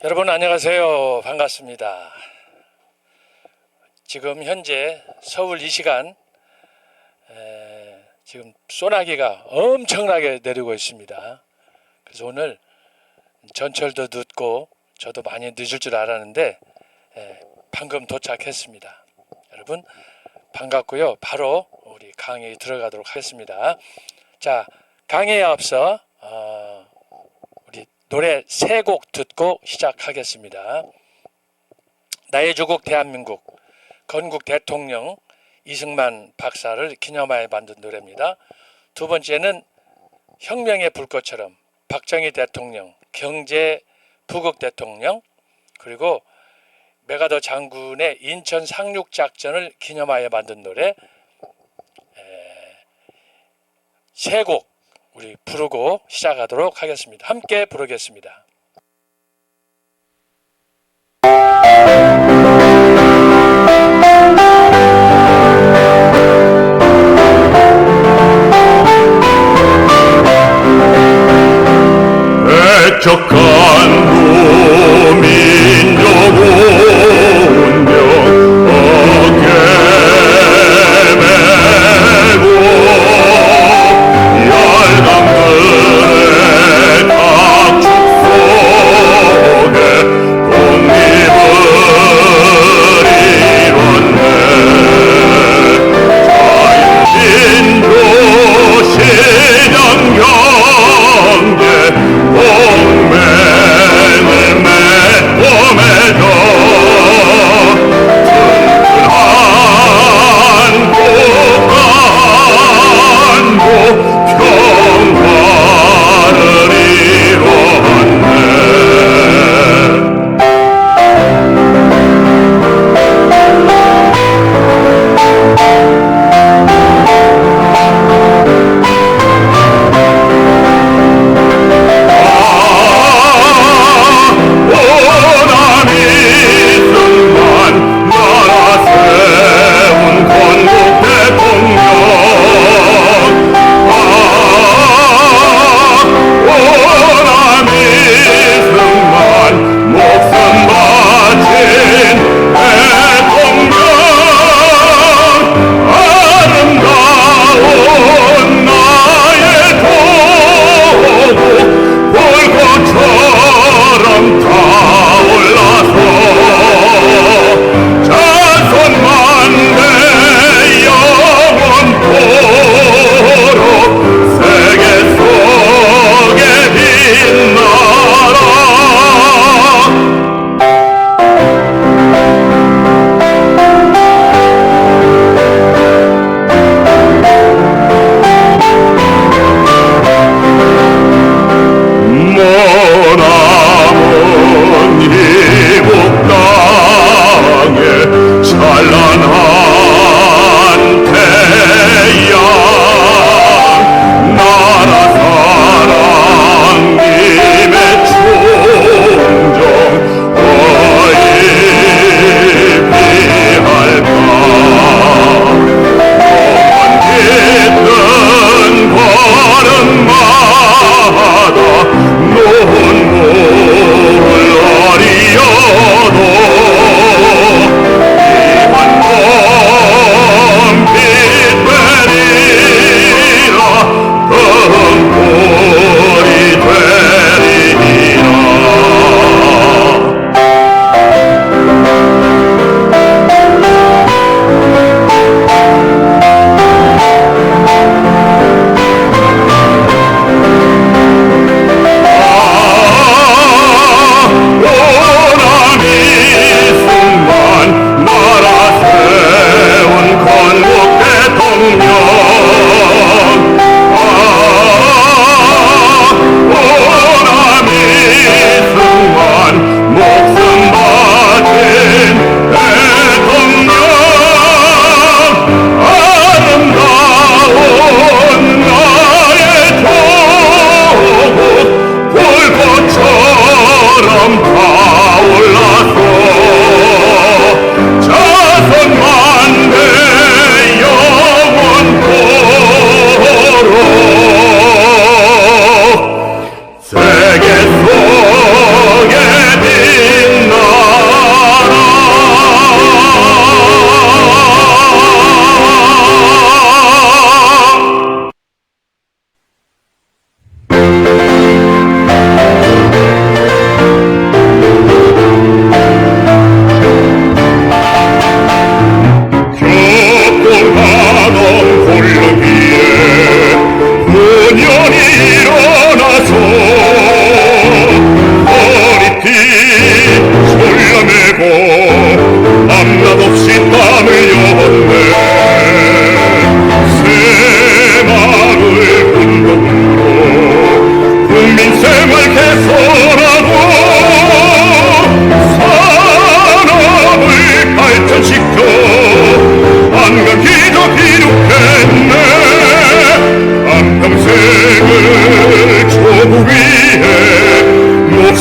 여러분 안녕하세요. 반갑습니다. 지금 현재 서울 이 시간 지금 소나기가 엄청나게 내리고 있습니다. 그래서 오늘 전철도 늦고 저도 많이 늦을 줄 알았는데 방금 도착했습니다. 여러분 반갑고요. 바로 우리 강의 들어가도록 하겠습니다. 자, 강의에 앞서 우리 노래 세 곡 듣고 시작하겠습니다. 나의 조국 대한민국 건국 대통령 이승만 박사를 기념하여 만든 노래입니다. 두 번째는 혁명의 불꽃처럼 박정희 대통령 경제 부국 대통령, 그리고 메가더 장군의 인천 상륙작전을 기념하여 만든 노래 세 곡 우리 부르고 시작하도록 하겠습니다. 함께 부르겠습니다. 백척한 민족 운명 어깨 메고 열강들의 각축 속에 독립을 이뤘네. 자유민주 시장 경제 동맹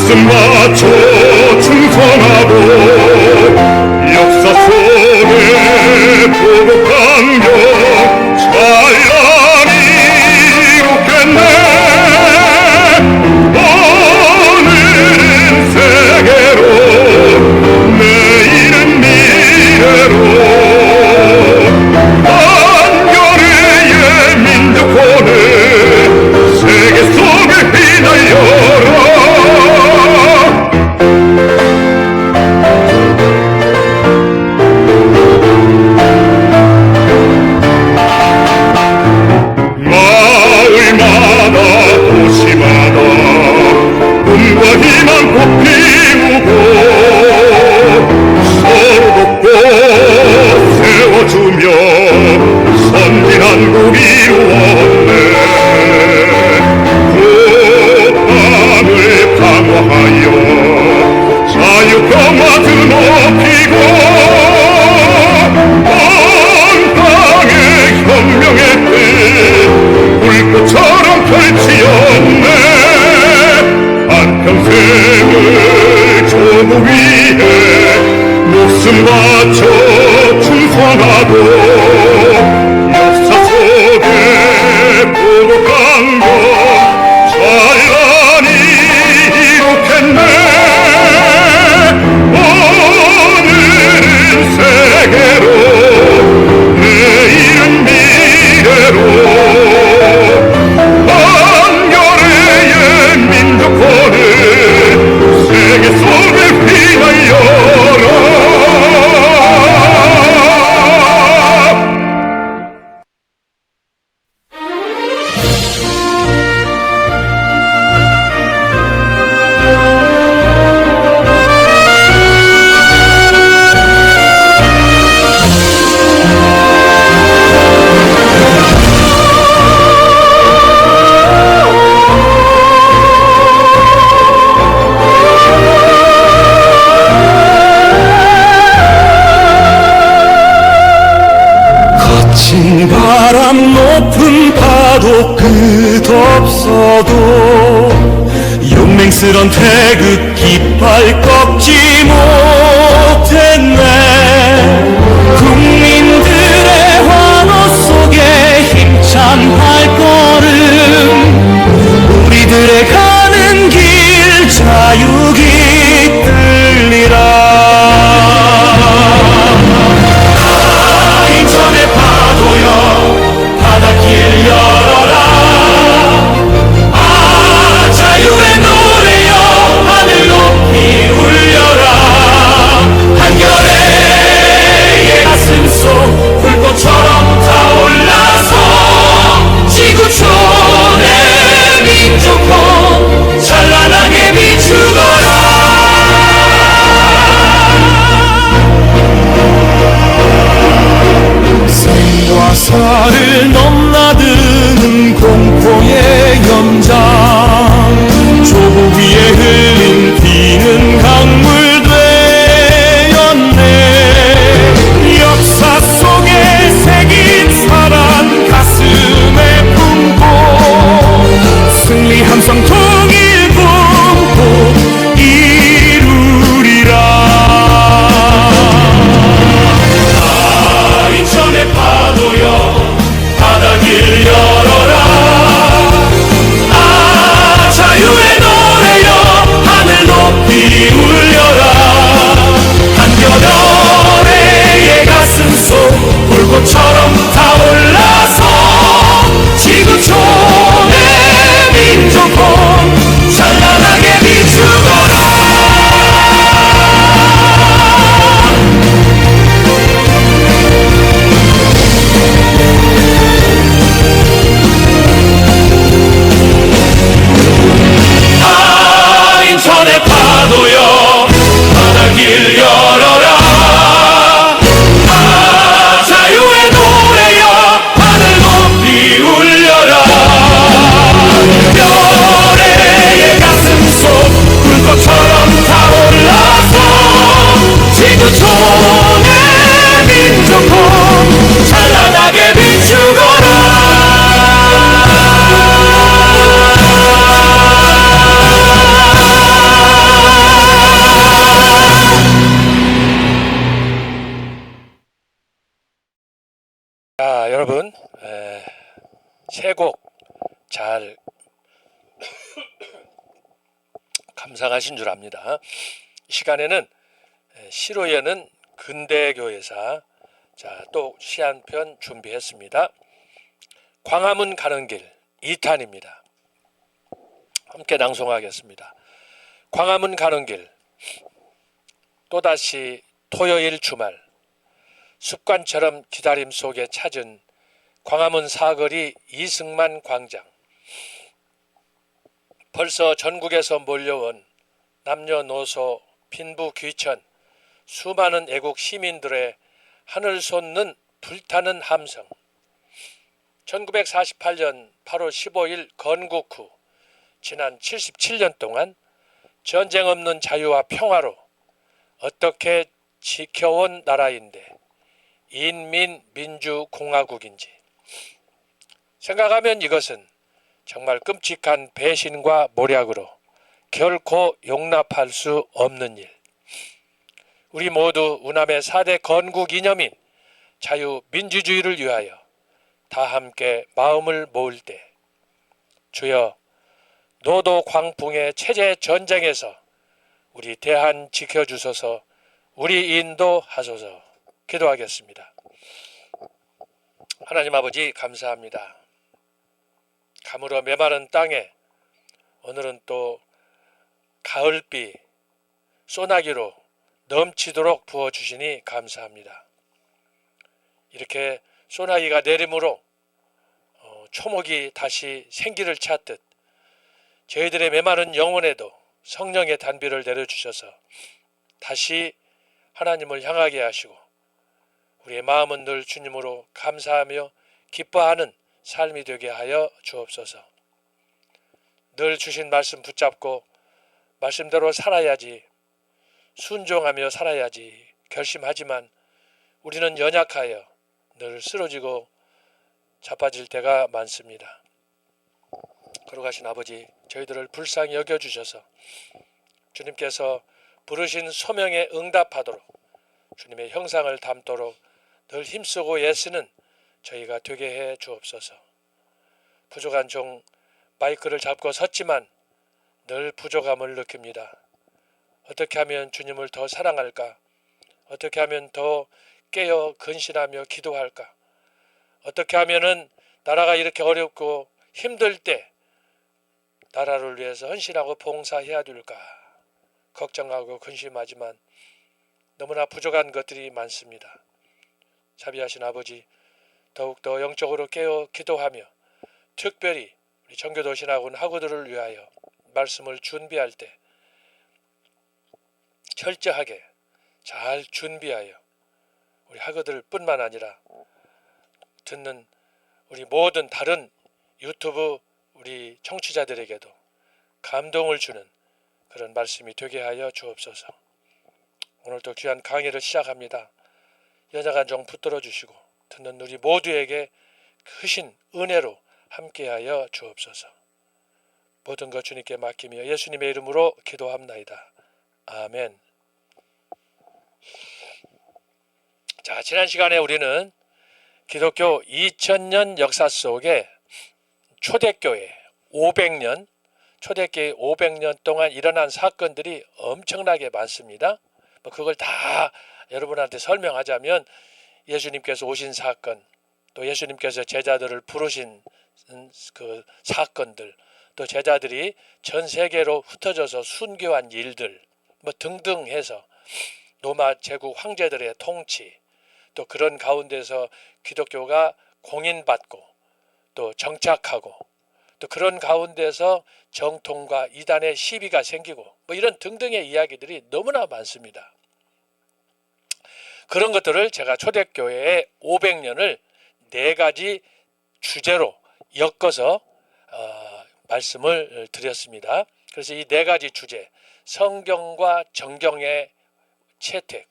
목숨 바쳐 충성하고 역사 속에 보고 감격 찬란히 웃겠네. 오늘은 세계로 내일은 미래로 한겨레의 민족혼을 세계 속에 휘날려라. 마을마다 도시마다 꿈과 희망 꽃 피우고 서로 돕고 세워주며 선진 한국 이루었네. 국방을 강화하여 자유평화 드높이고 온 땅에 혁명의 뜻 불꽃처럼 펼치었네. 한평생을 조국 위해 목숨 바쳐 충성하고 역사 속에 보고 감격 찬란히 이룩했네. 오늘은 세계로 내일은 미래로 한겨레의 민족혼을 세계 속에 휘날려라. 거친 바람 높은 파도 끝없어도 용맹스런 태극 깃발 꺾지 못했네. 국민들의 환호 속에 힘찬 발걸음 우리들의 가는 길 자유기 들리라. 인천의 파도여 바닷길 열어라. 자유의 노래여 하늘 높이 울려라. 한겨레의 가슴속 불꽃처럼 타올라서 지구촌의 민족혼 찬란하게 비추고 감상하신 줄 압니다. 이 시간에는 시로에는 근대교회사 또 시 한 편 준비했습니다. 광화문 가는 길 2탄입니다. 함께 낭송하겠습니다. 광화문 가는 길. 또다시 토요일 주말 습관처럼 기다림 속에 찾은 광화문 사거리 이승만 광장. 벌써 전국에서 몰려온 남녀노소 빈부 귀천 수많은 애국 시민들의 하늘 솟는 불타는 함성. 1948년 8월 15일 건국 후 지난 77년 동안 전쟁 없는 자유와 평화로 어떻게 지켜온 나라인데 인민민주공화국인지 생각하면 이것은 정말 끔찍한 배신과 모략으로 결코 용납할 수 없는 일. 우리 모두 우남의 4대 건국 이념인 자유민주주의를 위하여 다 함께 마음을 모을 때 주여 노도 광풍의 체제 전쟁에서 우리 대한 지켜주소서, 우리 인도하소서. 기도하겠습니다. 하나님 아버지 감사합니다. 가물어 메마른 땅에 오늘은 또 가을비 소나기로 넘치도록 부어주시니 감사합니다. 이렇게 소나기가 내림으로 초목이 다시 생기를 찾듯 저희들의 메마른 영혼에도 성령의 단비를 내려주셔서 다시 하나님을 향하게 하시고 우리의 마음은 늘 주님으로 감사하며 기뻐하는 삶이 되게 하여 주옵소서. 늘 주신 말씀 붙잡고 말씀대로 살아야지, 순종하며 살아야지 결심하지만 우리는 연약하여 늘 쓰러지고 자빠질 때가 많습니다. 거룩하신 아버지, 저희들을 불쌍히 여겨주셔서 주님께서 부르신 소명에 응답하도록 주님의 형상을 담도록 늘 힘쓰고 애쓰는 저희가 되게 해 주옵소서. 부족한 종 마이크를 잡고 섰지만 늘 부족함을 느낍니다. 어떻게 하면 주님을 더 사랑할까? 어떻게 하면 더 깨어 근신하며 기도할까? 어떻게 하면은 나라가 이렇게 어렵고 힘들 때 나라를 위해서 헌신하고 봉사해야 될까? 걱정하고 근심하지만 너무나 부족한 것들이 많습니다. 자비하신 아버지, 더욱더 영적으로 깨어 기도하며 특별히 우리 정교도 신학원 학우들을 위하여 말씀을 준비할 때 철저하게 잘 준비하여 우리 학우들 뿐만 아니라 듣는 우리 모든 다른 유튜브 우리 청취자들에게도 감동을 주는 그런 말씀이 되게 하여 주옵소서. 오늘도 귀한 강의를 시작합니다. 연약한 종 붙들어 주시고 듣는 우리 모두에게 크신 은혜로 함께하여 주옵소서. 모든 것 주님께 맡기며 예수님의 이름으로 기도합나이다. 아멘. 자, 지난 시간에 우리는 기독교 2000년 역사 속에 초대교회 500년, 초대교회 500년 동안 일어난 사건들이 엄청나게 많습니다. 그걸 다 여러분한테 설명하자면 예수님께서 오신 사건, 또 예수님께서 제자들을 부르신 그 사건들, 또 제자들이 전 세계로 흩어져서 순교한 일들 등등 해서 로마 제국 황제들의 통치, 또 그런 가운데서 기독교가 공인받고 또 정착하고 또 그런 가운데서 정통과 이단의 시비가 생기고 이런 등등의 이야기들이 너무나 많습니다. 그런 것들을 제가 초대교회의 500년을 4가지 주제로 엮어서 말씀을 드렸습니다. 그래서 이 4가지 주제, 성경과 정경의 채택,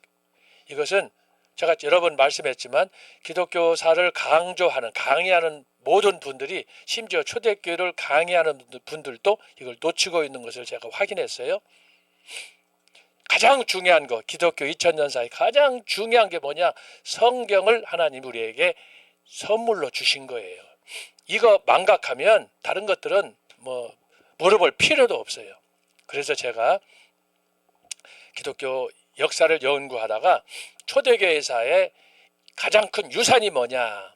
이것은 제가 여러 번 말씀했지만 기독교사를 강조하는, 강의하는 모든 분들이, 심지어 초대교회를 강의하는 분들도 이걸 놓치고 있는 것을 제가 확인했어요. 가장 중요한 거, 기독교 2000년사의 가장 중요한 게 뭐냐? 성경을 하나님 우리에게 선물로 주신 거예요. 이거 망각하면 다른 것들은 물어볼 필요도 없어요. 그래서 제가 기독교 역사를 연구하다가 초대교회사의 가장 큰 유산이 뭐냐?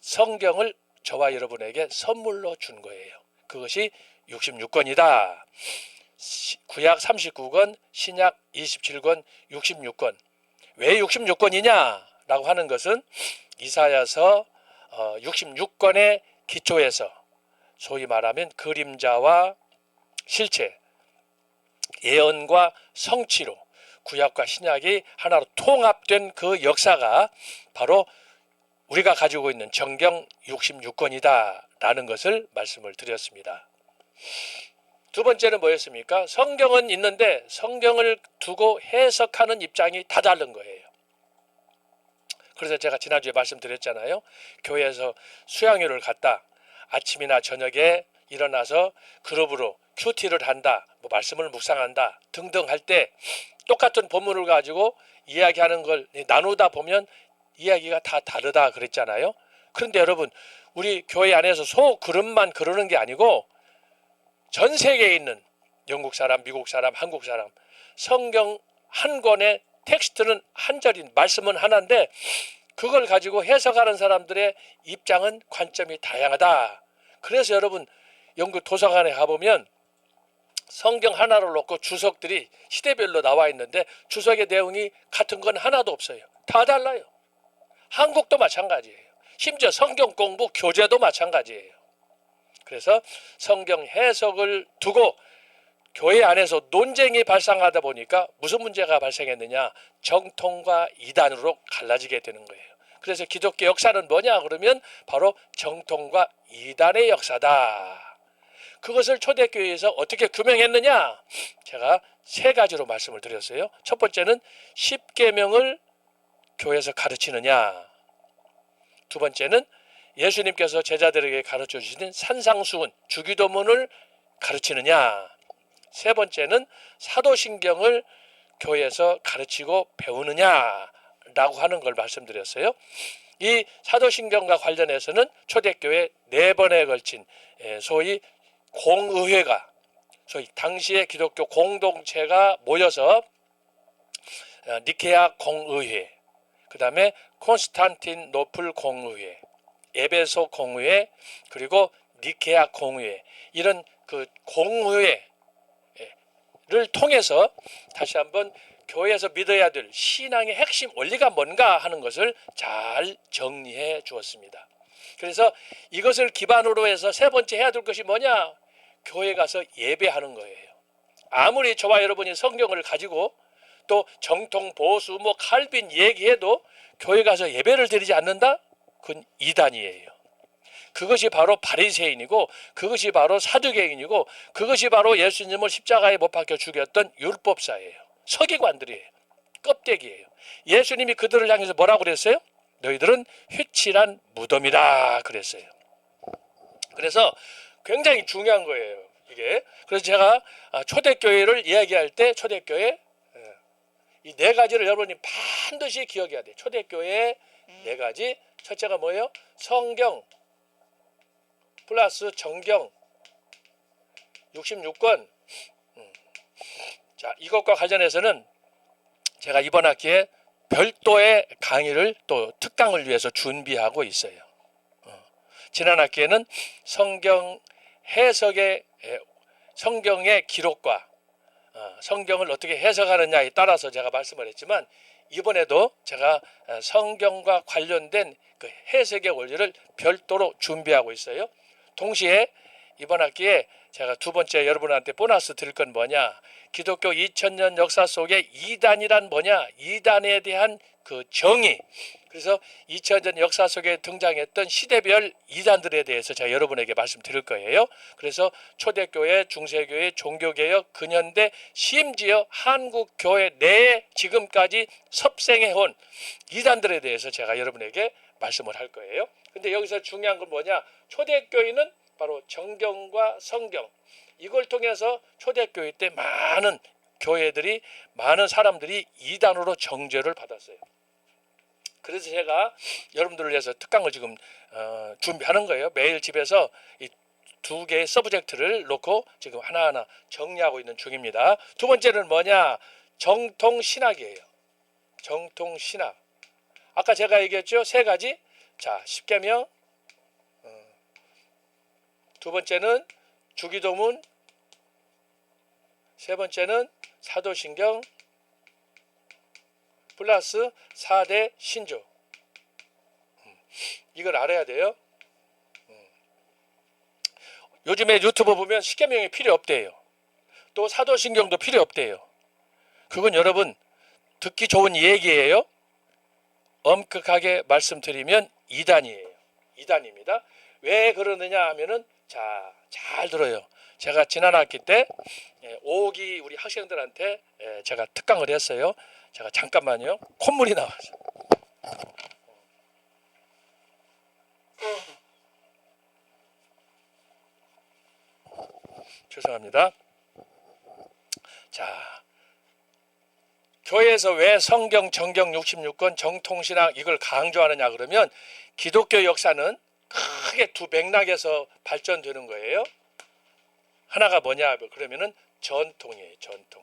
성경을 저와 여러분에게 선물로 준 거예요. 그것이 66권이다. 구약 39권, 신약 27권, 66권. 왜 66권이냐? 라고 하는 것은 이사야서 66권의 기초에서 소위 말하면 그림자와 실체, 예언과 성취로 구약과 신약이 하나로 통합된 그 역사가 바로 우리가 가지고 있는 정경 66권이다 라는 것을 말씀을 드렸습니다. 두 번째는 뭐였습니까? 성경은 있는데 성경을 두고 해석하는 입장이 다 다른 거예요. 그래서 제가 지난주에 말씀드렸잖아요. 교회에서 수양회를 갔다. 아침이나 저녁에 일어나서 그룹으로 큐티를 한다. 뭐 말씀을 묵상한다. 등등 할 때 똑같은 본문을 가지고 이야기하는 걸 나누다 보면 이야기가 다 다르다 그랬잖아요. 그런데 여러분, 우리 교회 안에서 소그룹만 그러는 게 아니고 전 세계에 있는 영국 사람, 미국 사람, 한국 사람, 성경 한 권의 텍스트는 한 절인 말씀은 하나인데 그걸 가지고 해석하는 사람들의 입장은 관점이 다양하다. 그래서 여러분 영국 도서관에 가보면 성경 하나를 놓고 주석들이 시대별로 나와 있는데 주석의 내용이 같은 건 하나도 없어요. 다 달라요. 한국도 마찬가지예요. 심지어 성경 공부 교재도 마찬가지예요. 그래서 성경 해석을 두고 교회 안에서 논쟁이 발생하다 보니까 무슨 문제가 발생했느냐? 정통과 이단으로 갈라지게 되는 거예요. 그래서 기독교 역사는 뭐냐? 그러면 바로 정통과 이단의 역사다. 그것을 초대교회에서 어떻게 규명했느냐? 제가 세 가지로 말씀을 드렸어요. 첫 번째는 십계명을 교회에서 가르치느냐? 두 번째는 예수님께서 제자들에게 가르쳐 주시는 산상수훈, 주기도문을 가르치느냐? 세 번째는 사도신경을 교회에서 가르치고 배우느냐라고 하는 걸 말씀드렸어요. 이 사도신경과 관련해서는 초대교회 4번에 걸친 소위 공의회가, 소위 당시의 기독교 공동체가 모여서 니케아 공의회, 그 다음에 콘스탄틴노플 공의회, 에베소 공의회, 그리고 니케아 공의회, 이런 그 공의회를 통해서 다시 한번 교회에서 믿어야 될 신앙의 핵심 원리가 뭔가 하는 것을 잘 정리해 주었습니다. 그래서 이것을 기반으로 해서 세 번째 해야 될 것이 뭐냐? 교회 가서 예배하는 거예요. 아무리 저와 여러분이 성경을 가지고 또 정통, 보수, 뭐 칼빈 얘기해도 교회 가서 예배를 드리지 않는다? 그건 이단이에요. 그것이 바로 바리새인이고 그것이 바로 사두개인이고 그것이 바로 예수님을 십자가에 못 박혀 죽였던 율법사예요. 서기관들이에요. 껍데기예요. 예수님이 그들을 향해서 뭐라고 그랬어요? 너희들은 휘칠한 무덤이다 그랬어요. 그래서 굉장히 중요한 거예요, 이게. 그래서 제가 초대교회를 이야기할 때 초대교회 이 4가지를 여러분이 반드시 기억해야 돼요. 초대교회의 4가지. 첫째가 뭐예요? 성경 플러스 정경 66권. 자, 이것과 관련해서는 제가 이번 학기에 별도의 강의를 또 특강을 위해서 준비하고 있어요. 지난 학기에는 성경 해석의 성경의 기록과 성경을 어떻게 해석하느냐에 따라서 제가 말씀을 했지만 이번에도 제가 성경과 관련된 그 해석의 원리를 별도로 준비하고 있어요. 동시에 이번 학기에 제가 두 번째 여러분한테 보너스 드릴 건 뭐냐? 기독교 2000년 역사 속에 이단이란 뭐냐? 이단에 대한 그 정의. 그래서 2000년 역사 속에 등장했던 시대별 이단들에 대해서 제가 여러분에게 말씀드릴 거예요. 그래서 초대교회, 중세교회, 종교개혁, 근현대, 심지어 한국교회 내에 지금까지 섭생해온 이단들에 대해서 제가 여러분에게 말씀을 할 거예요. 근데 여기서 중요한 건 뭐냐? 초대교회는 바로 정경과 성경, 이걸 통해서 초대교회 때 많은 교회들이, 많은 사람들이 이단으로 정죄를 받았어요. 그래서 제가 여러분들을 위해서 특강을 지금 준비하는 거예요. 매일 집에서 이 두 개의 서브젝트를 놓고 지금 하나하나 정리하고 있는 중입니다. 두 번째는 뭐냐? 정통신학이에요. 정통신학. 아까 제가 얘기했죠? 세 가지. 자, 십계명. 두 번째는 주기도문. 세 번째는 사도신경. 플러스 4대 신조. 이걸 알아야 돼요. 요즘에 유튜브 보면 십계명이 필요 없대요. 또 사도신경도 필요 없대요. 그건 여러분 듣기 좋은 얘기예요. 엄격하게 말씀드리면 이단이에요. 이단입니다. 왜 그러느냐 하면은 자, 잘 들어요. 제가 지난 학기 때 5기 우리 학생들한테 제가 특강을 했어요. 제가 잠깐만요. 콧물이 나와서. 죄송합니다. 자, 교회에서 왜 성경 정경 66권 정통신학 이걸 강조하느냐 그러면 기독교 역사는 크게 두 맥락에서 발전되는 거예요. 하나가 뭐냐 그러면은 전통이에요. 전통.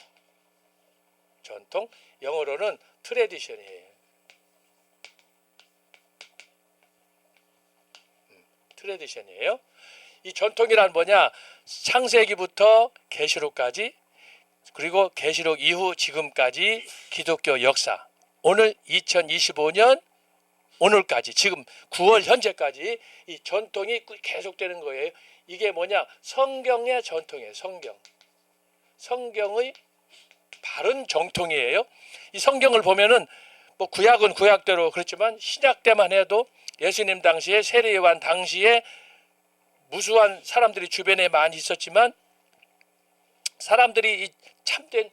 전통. 영어로는 트레디션이에요. 트레디션이에요. 이 전통이란 뭐냐? 창세기부터 계시록까지 그리고 계시록 이후 지금까지 기독교 역사. 오늘 2025년 오늘까지 지금 9월 현재까지 이 전통이 계속되는 거예요. 이게 뭐냐? 성경의 전통이에요. 성경. 성경의 바른 정통이에요. 이 성경을 보면은 뭐 구약은 구약대로 그렇지만 신약 때만 해도 예수님 당시에 세례요한 당시에 무수한 사람들이 주변에 많이 있었지만 사람들이 이 참된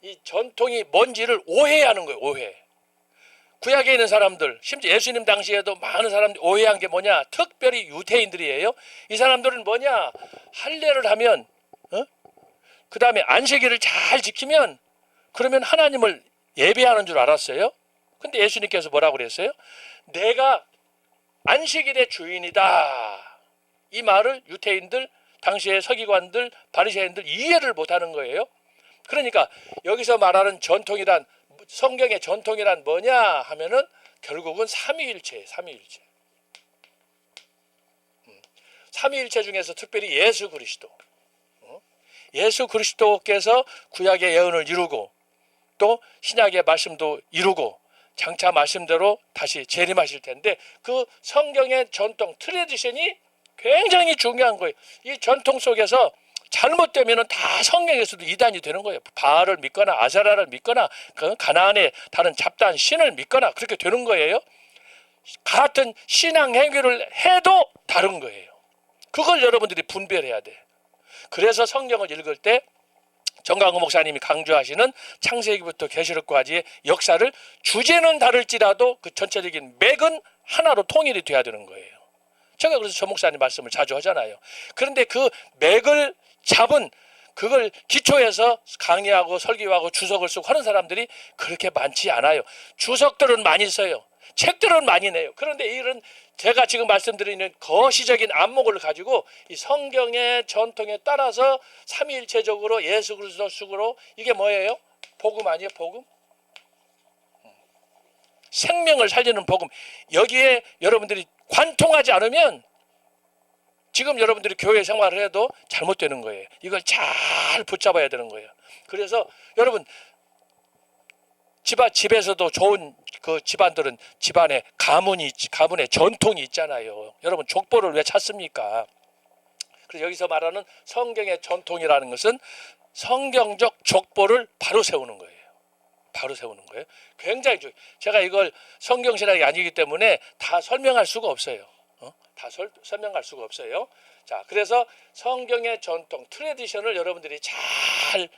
이 전통이 뭔지를 오해하는 거예요. 오해. 구약에 있는 사람들, 심지어 예수님 당시에도 많은 사람들이 오해한 게 뭐냐? 특별히 유대인들이에요. 이 사람들은 뭐냐? 할례를 하면, 그 다음에 안식일을 잘 지키면, 그러면 하나님을 예배하는 줄 알았어요. 근데 예수님께서 뭐라고 그랬어요? 내가 안식일의 주인이다. 이 말을 유대인들, 당시의 서기관들, 바리새인들 이해를 못하는 거예요. 그러니까 여기서 말하는 전통이란 성경의 전통이란 뭐냐 하면은 결국은 삼위일체예요. 삼위일체. 삼위일체 중에서 특별히 예수 그리스도. 예수 그리스도께서 구약의 예언을 이루고 또 신약의 말씀도 이루고 장차 말씀대로 다시 재림하실 텐데 그 성경의 전통 트레디션이 굉장히 중요한 거예요. 이 전통 속에서 잘못되면 다 성경에서도 이단이 되는 거예요. 바알을 믿거나 아세라를 믿거나 그 가나안의 다른 잡다한 신을 믿거나 그렇게 되는 거예요. 같은 신앙 행위를 해도 다른 거예요. 그걸 여러분들이 분별해야 돼. 그래서 성경을 읽을 때 정강호 목사님이 강조하시는 창세기부터 계시록까지의 역사를 주제는 다를지라도 그 전체적인 맥은 하나로 통일이 돼야 되는 거예요. 제가 그래서 저 목사님 말씀을 자주 하잖아요. 그런데 그 맥을 잡은 그걸 기초해서 강의하고 설교하고 주석을 쓰고 하는 사람들이 그렇게 많지 않아요. 주석들은 많이 써요. 책들은 많이 내요. 그런데 이런 제가 지금 말씀드리는 거시적인 안목을 가지고 이 성경의 전통에 따라서 삼위일체적으로 예수 그리스도 속으로 이게 뭐예요? 복음 아니에요? 복음? 생명을 살리는 복음. 여기에 여러분들이 관통하지 않으면 지금 여러분들이 교회 생활을 해도 잘못되는 거예요. 이걸 잘 붙잡아야 되는 거예요. 그래서 여러분 집에서도 좋은 그 집안들은 집안에 가문의 전통이 있잖아요. 여러분 족보를 왜 찾습니까? 그래서 여기서 말하는 성경의 전통이라는 것은 성경적 족보를 바로 세우는 거예요. 바로 세우는 거예요. 굉장히 제가 이걸 성경신학이 아니기 때문에 다 설명할 수가 없어요. 다 설명할 수가 없어요. 자, 그래서 성경의 전통, 트레디션을 여러분들이 잘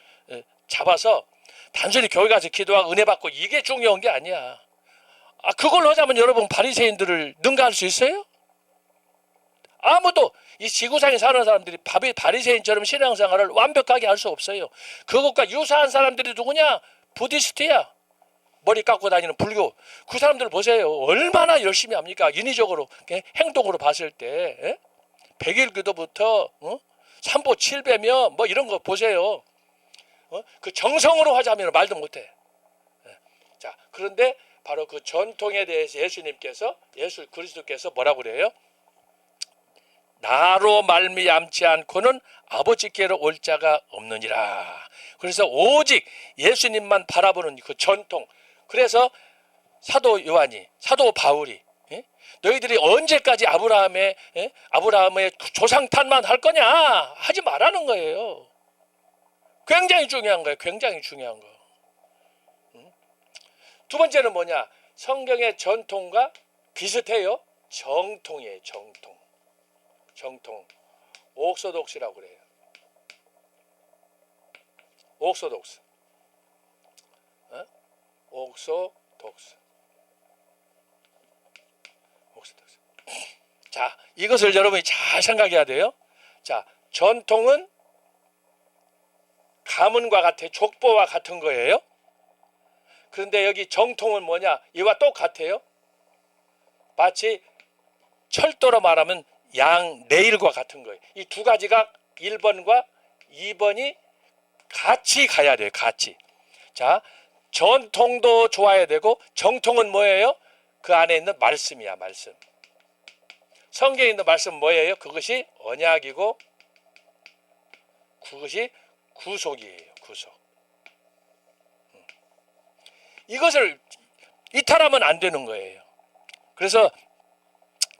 잡아서 단순히 교회 가서 기도하고 은혜 받고 이게 중요한 게 아니야. 그걸로 하자면 여러분 바리새인들을 능가할 수 있어요? 아무도 이 지구상에 사는 사람들이 바리새인처럼 신앙생활을 완벽하게 할 수 없어요. 그것과 유사한 사람들이 누구냐? 부디스트야. 머리 깎고 다니는 불교. 그 사람들 보세요. 얼마나 열심히 합니까? 인위적으로 행동으로 봤을 때 100일 기도부터 삼보 7배며 뭐 이런 거 보세요. 그 정성으로 하자면 말도 못해. 자, 그런데 바로 그 전통에 대해서 예수 그리스도께서 뭐라고 그래요? 나로 말미암지 않고는 아버지께로 올 자가 없느니라. 그래서 오직 예수님만 바라보는 그 전통. 그래서 사도 요한이, 사도 바울이 너희들이 언제까지 아브라함의 조상탄만 할 거냐? 하지 말라는 거예요. 굉장히 중요한 거예요. 굉장히 중요한 거. 두 번째는 뭐냐? 성경의 전통과 비슷해요. 정통이에요. 정통. 옥소독스라고 그래요. 옥소독스. 자, 이것을 여러분이 잘 생각해야 돼요. 자, 전통은 가문과 같아, 족보와 같은 거예요. 그런데 여기 정통은 뭐냐? 이와 똑같아요. 마치 철도로 말하면 양 레일과 같은 거예요. 이 두 가지가 1번과 2번이 같이 가야 돼요. 같이. 자, 전통도 좋아야 되고 정통은 뭐예요? 그 안에 있는 말씀이야. 말씀. 성경에 있는 말씀 뭐예요? 그것이 언약이고 그것이 구속이에요. 구속. 이것을 이탈하면 안 되는 거예요. 그래서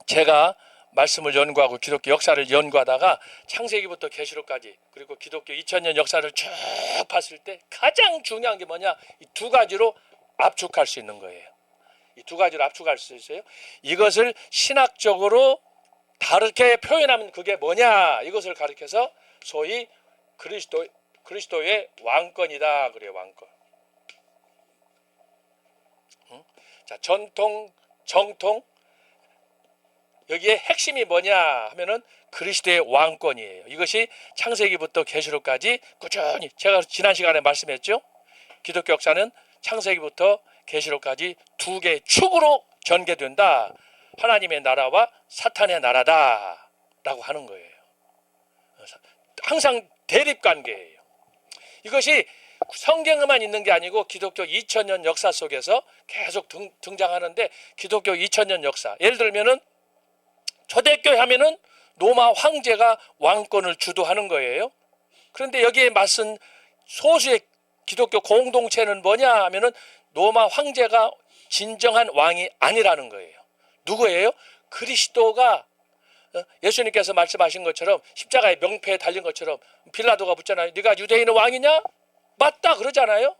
제가 말씀을 연구하고 기독교 역사를 연구하다가 창세기부터 계시록까지 그리고 기독교 2000년 역사를 쭉 봤을 때 가장 중요한 게 뭐냐? 이 두 가지로 압축할 수 있는 거예요. 이 두 가지로 압축할 수 있어요. 이것을 신학적으로 다르게 표현하면 그게 뭐냐? 이것을 가리켜서 소위 그리스도의 왕권이다 그래요. 왕권. 자, 전통, 정통. 여기에 핵심이 뭐냐 하면은 그리스도의 왕권이에요. 이것이 창세기부터 계시록까지 꾸준히 제가 지난 시간에 말씀했죠. 기독교 역사는 창세기부터 계시록까지 두 개의 축으로 전개된다. 하나님의 나라와 사탄의 나라다라고 하는 거예요. 항상 대립관계예요. 이것이 성경에만 있는 게 아니고 기독교 2000년 역사 속에서 계속 등장하는데 기독교 2000년 역사 예를 들면은 초대교회 하면은 로마 황제가 왕권을 주도하는 거예요. 그런데 여기에 맞선 소수의 기독교 공동체는 뭐냐 하면은 로마 황제가 진정한 왕이 아니라는 거예요. 누구예요? 그리스도가 예수님께서 말씀하신 것처럼 십자가의 명패에 달린 것처럼 빌라도가 묻잖아요. 네가 유대인의 왕이냐? 맞다 그러잖아요.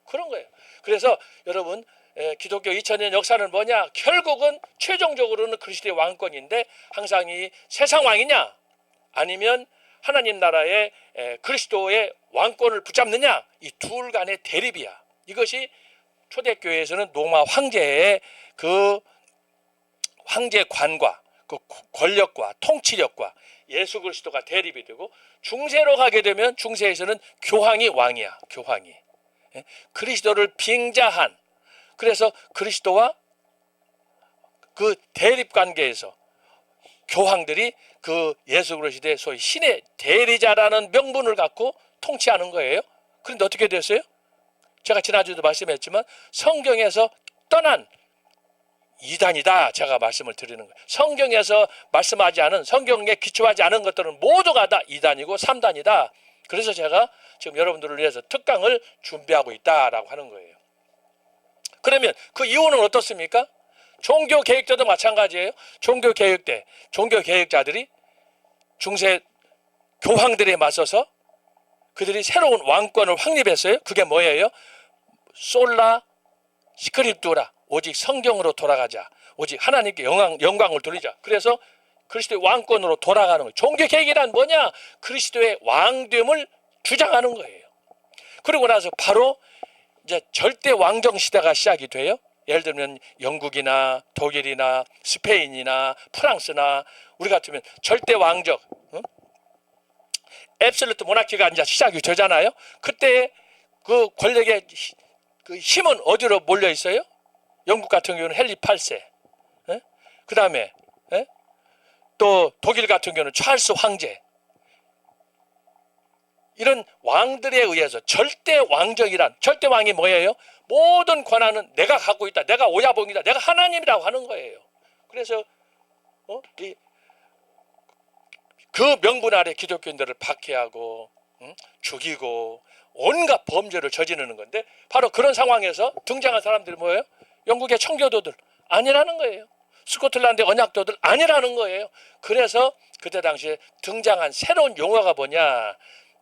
그런 거예요. 그래서 여러분 기독교 2000년 역사는 뭐냐? 결국은 최종적으로는 그리스도의 왕권인데 항상 이 세상 왕이냐? 아니면 하나님 나라의 그리스도의 왕권을 붙잡느냐? 이 둘 간의 대립이야. 이것이 초대교회에서는 로마 황제의 그 황제관과 그 권력과 통치력과 예수 그리스도가 대립이 되고 중세로 가게 되면 중세에서는 교황이 왕이야. 교황이. 그리스도를 빙자한 그래서 그리스도와 그 대립 관계에서 교황들이 그 예수 그리스도의 소위 신의 대리자라는 명분을 갖고 통치하는 거예요. 그런데 어떻게 됐어요? 제가 지난주에도 말씀했지만 성경에서 떠난 이단이다. 제가 말씀을 드리는 거예요. 성경에서 말씀하지 않은 성경에 기초하지 않은 것들은 모두가 다 이단이고 3단이다. 그래서 제가 지금 여러분들을 위해서 특강을 준비하고 있다라고 하는 거예요. 그러면 그 이유는 어떻습니까? 종교 개혁 때도 마찬가지예요. 종교 개혁 때 종교 개혁자들이 중세 교황들에 맞서서 그들이 새로운 왕권을 확립했어요. 그게 뭐예요? 솔라 스크립투라 오직 성경으로 돌아가자. 오직 하나님께 영광을 돌리자. 그래서 그리스도의 왕권으로 돌아가는 거예요. 종교 개혁이란 뭐냐? 그리스도의 왕됨을 주장하는 거예요. 그리고 나서 바로 이제 절대 왕정 시대가 시작이 돼요. 예를 들면 영국이나 독일이나 스페인이나 프랑스나 우리 같으면 절대 왕적 앱솔루트 모나키가 이제 시작이 되잖아요. 그때 그 권력의 그 힘은 어디로 몰려 있어요? 영국 같은 경우는 헨리 8세. 그 다음에 또 독일 같은 경우는 찰스 황제, 이런 왕들에 의해서 절대 왕정이란, 절대 왕이 뭐예요? 모든 권한은 내가 갖고 있다, 내가 오야봉이다, 내가 하나님이라고 하는 거예요. 그래서 그 명분 아래 기독교인들을 박해하고 죽이고 온갖 범죄를 저지르는 건데, 바로 그런 상황에서 등장한 사람들이 뭐예요? 영국의 청교도들 아니라는 거예요. 스코틀랜드의 언약도들 아니라는 거예요. 그래서 그때 당시에 등장한 새로운 용어가 뭐냐?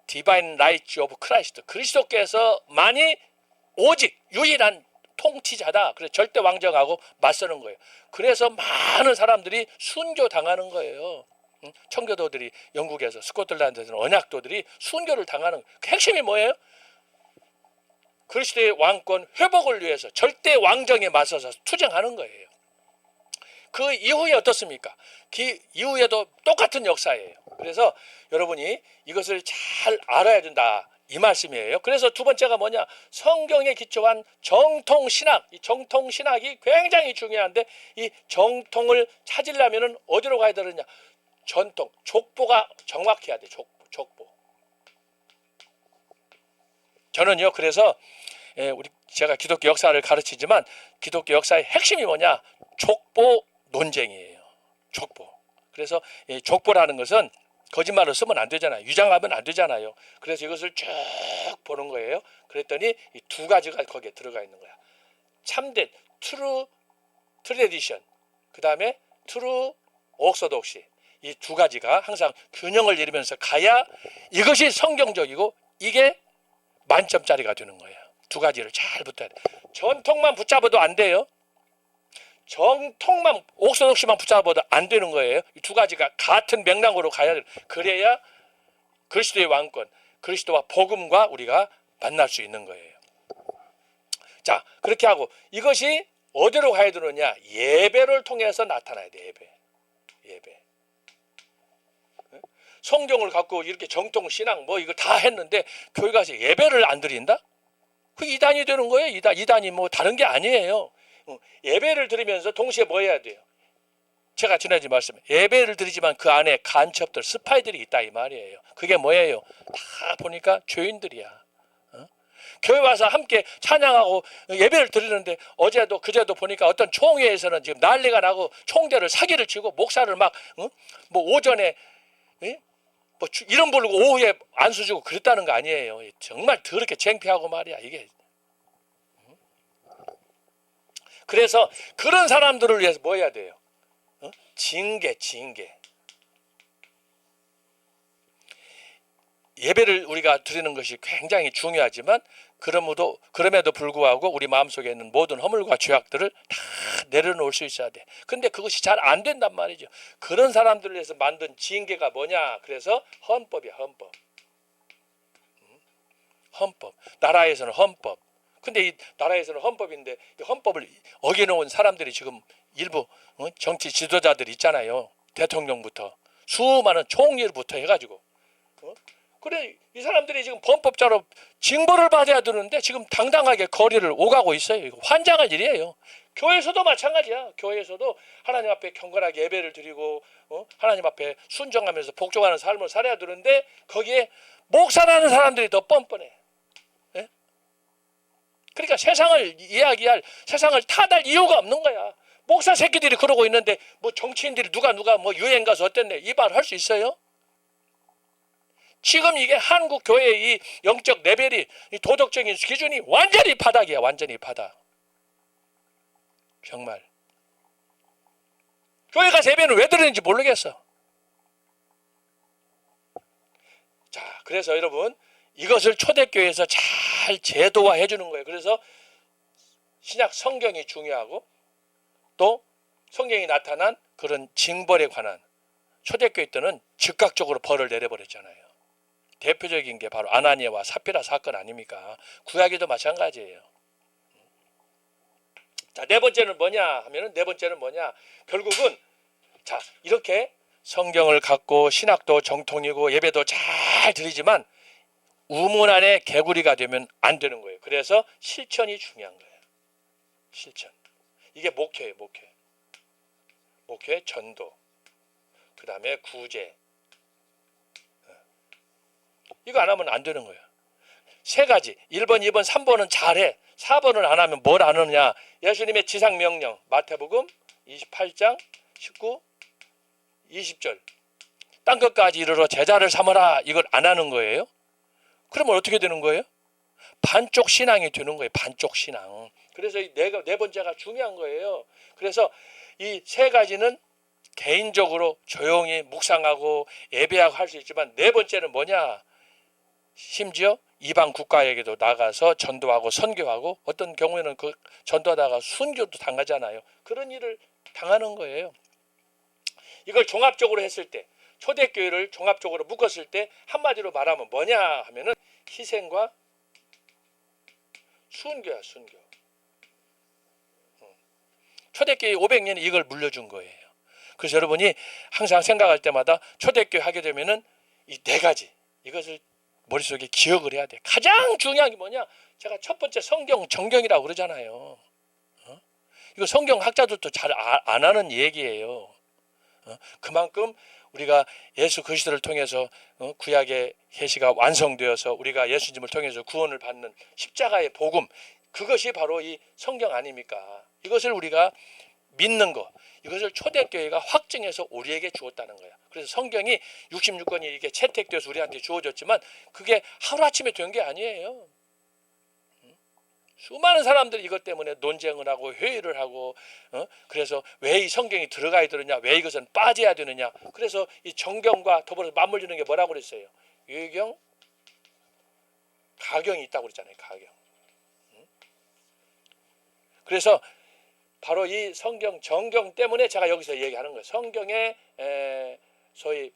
디바인 라이트 오브 크라이스트, 그리스도께서만이 오직 유일한 통치자다. 그래서 절대 왕정하고 맞서는 거예요. 그래서 많은 사람들이 순교 당하는 거예요. 청교도들이 영국에서, 스코틀랜드에서는 언약도들이 순교를 당하는 거예요. 그 핵심이 뭐예요? 그리스도의 왕권 회복을 위해서 절대 왕정에 맞서서 투쟁하는 거예요. 그 이후에 어떻습니까? 그 이후에도 똑같은 역사예요. 그래서 여러분이 이것을 잘 알아야 된다, 이 말씀이에요. 그래서 두 번째가 뭐냐? 성경에 기초한 정통신학. 이 정통신학이 굉장히 중요한데, 이 정통을 찾으려면 어디로 가야 되느냐? 전통, 족보가 정확해야 돼. 족보. 저는요, 그래서 제가 기독교 역사를 가르치지만 기독교 역사의 핵심이 뭐냐? 족보 논쟁이에요. 족보. 그래서 이 족보라는 것은 거짓말을 쓰면 안 되잖아요. 유장하면 안 되잖아요. 그래서 이것을 쭉 보는 거예요. 그랬더니 이 두 가지가 거기에 들어가 있는 거야. 참된 트루 트레디션, 그 다음에 트루 옥소독시, 이 두 가지가 항상 균형을 이루면서 가야 이것이 성경적이고 이게 만점짜리가 되는 거예요. 두 가지를 잘 붙어야 돼. 전통만 붙잡아도 안 돼요. 정통만, 옥소독시만 붙잡아도 안 되는 거예요. 이 두 가지가 같은 맥락으로 가야 돼요. 그래야 그리스도의 왕권, 그리스도와 복음과 우리가 만날 수 있는 거예요. 자, 그렇게 하고 이것이 어디로 가야 되느냐? 예배를 통해서 나타나야 돼. 예배. 성경을 갖고 이렇게 정통 신앙 뭐 이거 다 했는데 교회 가서 예배를 안 드린다? 그 이단이 되는 거예요. 이단이 뭐 다른 게 아니에요. 예배를 드리면서 동시에 뭐 해야 돼요? 제가 지난주에 말씀해, 예배를 드리지만 그 안에 간첩들, 스파이들이 있다, 이 말이에요. 그게 뭐예요? 다 보니까 죄인들이야. 교회 와서 함께 찬양하고 예배를 드리는데, 어제도 그제도 보니까 어떤 총회에서는 지금 난리가 나고 총대를 사기를 치고 목사를 막 뭐 오전에 뭐 이름 부르고 오후에 안수 주고 그랬다는 거 아니에요. 정말 더럽게 창피하고 말이야, 이게. 그래서 그런 사람들을 위해서 뭐 해야 돼요? 징계. 예배를 우리가 드리는 것이 굉장히 중요하지만, 그럼에도 불구하고 우리 마음속에 있는 모든 허물과 죄악들을 다 내려놓을 수 있어야 돼. 근데 그것이 잘 안 된단 말이죠. 그런 사람들을 위해서 만든 징계가 뭐냐? 그래서 헌법이야, 헌법. 나라에서는 헌법. 근데 이 나라에서는 헌법인데 이 헌법을 어겨놓은 사람들이 지금 일부 정치 지도자들 있잖아요. 대통령부터 수많은 총리부터 해가지고 그래, 이 사람들이 지금 범법자로 징벌을 받아야 되는데 지금 당당하게 거리를 오가고 있어요. 이거 환장할 일이에요. 교회에서도 마찬가지야. 교회에서도 하나님 앞에 경건하게 예배를 드리고 하나님 앞에 순종하면서 복종하는 삶을 살아야 되는데 거기에 목사라는 사람들이 더 뻔뻔해. 예? 그러니까 세상을 이야기할, 세상을 탓할 이유가 없는 거야. 목사 새끼들이 그러고 있는데 뭐 정치인들이 누가 뭐 유행 가서 어땠네, 이 말 할 수 있어요? 지금 이게 한국 교회의 이 영적 레벨이, 이 도덕적인 기준이 완전히 바닥이야. 완전히 바닥. 정말 교회 가서 예배는 왜 드리는지 모르겠어. 자, 그래서 여러분 이것을 초대교회에서 잘 제도화해 주는 거예요. 그래서 신약 성경이 중요하고 또 성경이 나타난 그런 징벌에 관한, 초대교회 때는 즉각적으로 벌을 내려버렸잖아요. 대표적인 게 바로 아나니아와 삽비라 사건 아닙니까? 구약에도 마찬가지예요. 자, 네 번째는 뭐냐 하면은, 결국은 자, 이렇게 성경을 갖고 신학도 정통이고 예배도 잘 드리지만 우문 안에 개구리가 되면 안 되는 거예요. 그래서 실천이 중요한 거예요. 실천. 이게 목회예요, 목회 전도. 그 다음에 구제. 이거 안 하면 안 되는 거예요. 세 가지. 1번, 2번, 3번은 잘해. 4번을 안 하면 뭘 안 하느냐. 예수님의 지상명령 마태복음 28장 19, 20절. 땅끝까지 이르러 제자를 삼으라. 이걸 안 하는 거예요. 그러면 어떻게 되는 거예요? 반쪽 신앙이 되는 거예요. 반쪽 신앙. 그래서 이 네 번째가 중요한 거예요. 그래서 이 세 가지는 개인적으로 조용히 묵상하고 예배하고 할 수 있지만 네 번째는 뭐냐? 심지어 이방 국가에게도 나가서 전도하고 선교하고 어떤 경우에는 그 전도하다가 순교도 당하잖아요. 그런 일을 당하는 거예요. 이걸 종합적으로 했을 때, 초대교회를 종합적으로 묶었을 때 한마디로 말하면 뭐냐 하면은 희생과 순교야, 순교. 초대교회 500년이 이걸 물려준 거예요. 그래서 여러분이 항상 생각할 때마다 초대교회 하게 되면은 이 네 가지 이것을 머릿속에 기억을 해야 돼. 가장 중요한 게 뭐냐? 제가 첫 번째 성경 정경이라고 그러잖아요. 이거 성경 학자들도 잘 안 하는 얘기예요. 그만큼 우리가 예수 그리스도를 통해서 구약의 계시가 완성되어서 우리가 예수님을 통해서 구원을 받는 십자가의 복음, 그것이 바로 이 성경 아닙니까? 이것을 우리가 믿는 것, 이것을 초대교회가 확증해서 우리에게 주었다는 거야. 그래서 성경이 66권이 이렇게 채택돼서 우리한테 주어졌지만 그게 하루아침에 된 게 아니에요. 수많은 사람들이 이것 때문에 논쟁을 하고 회의를 하고 그래서 왜 이 성경이 들어가야 되느냐, 왜 이것은 빠져야 되느냐. 그래서 이 정경과 더불어서 맞물리는 게 뭐라고 그랬어요? 유경, 가경이 있다고 그랬잖아요. 가경. 그래서 바로 이 성경 정경 때문에 제가 여기서 얘기하는 거예요. 성경의 소위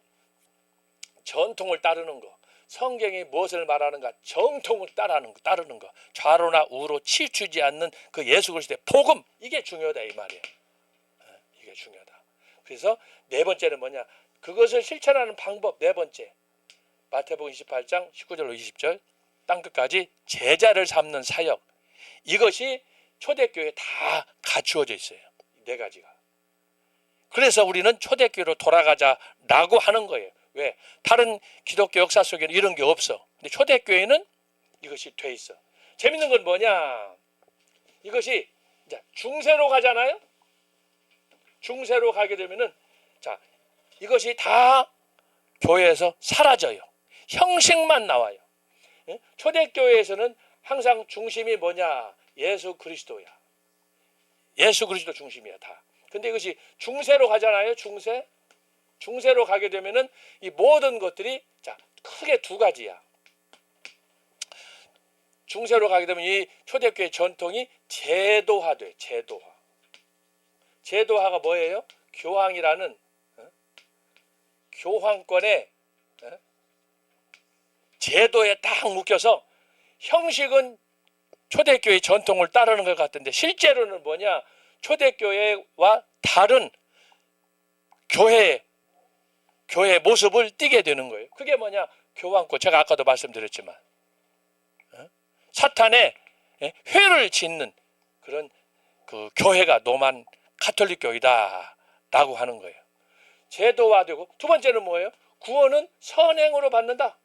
전통을 따르는 거, 성경이 무엇을 말하는가, 정통을 따르는 거, 좌로나 우로 치우치지 않는 그 예수 그리스도의 복음, 이게 중요하다 이 말이에요. 이게 중요하다. 그래서 네 번째는 뭐냐? 그것을 실천하는 방법. 네 번째, 마태복음 28장 19절로 20절, 땅끝까지 제자를 삼는 사역. 이것이 초대교회에 다 갖추어져 있어요. 네 가지가. 그래서 우리는 초대교회로 돌아가자라고 하는 거예요. 왜? 다른 기독교 역사 속에는 이런 게 없어. 근데 초대교회는 이것이 돼 있어. 재밌는 건 뭐냐? 이것이 이제 중세로 가잖아요. 중세로 가게 되면은 자, 이것이 다 교회에서 사라져요. 형식만 나와요. 초대교회에서는 항상 중심이 뭐냐? 예수 그리스도야. 예수 그리스도 중심이야 다. 근데 이것이 중세로 가잖아요. 중세로 가게 되면은 이 모든 것들이 자, 크게 두 가지야. 중세로 가게 되면 이 초대교회 전통이 제도화돼. 제도화가 뭐예요? 교황이라는 교황권의 제도에 딱 묶여서 형식은 초대교회 전통을 따르는 것 같은데 실제로는 뭐냐? 초대교회와 다른 교회의 모습을 띠게 되는 거예요. 그게 뭐냐? 교황권. 제가 아까도 말씀드렸지만 사탄의 회를 짓는 그런 그 교회가 로만 가톨릭 교회다라고 하는 거예요. 제도화되고, 두 번째는 뭐예요? 구원은 선행으로 받는다.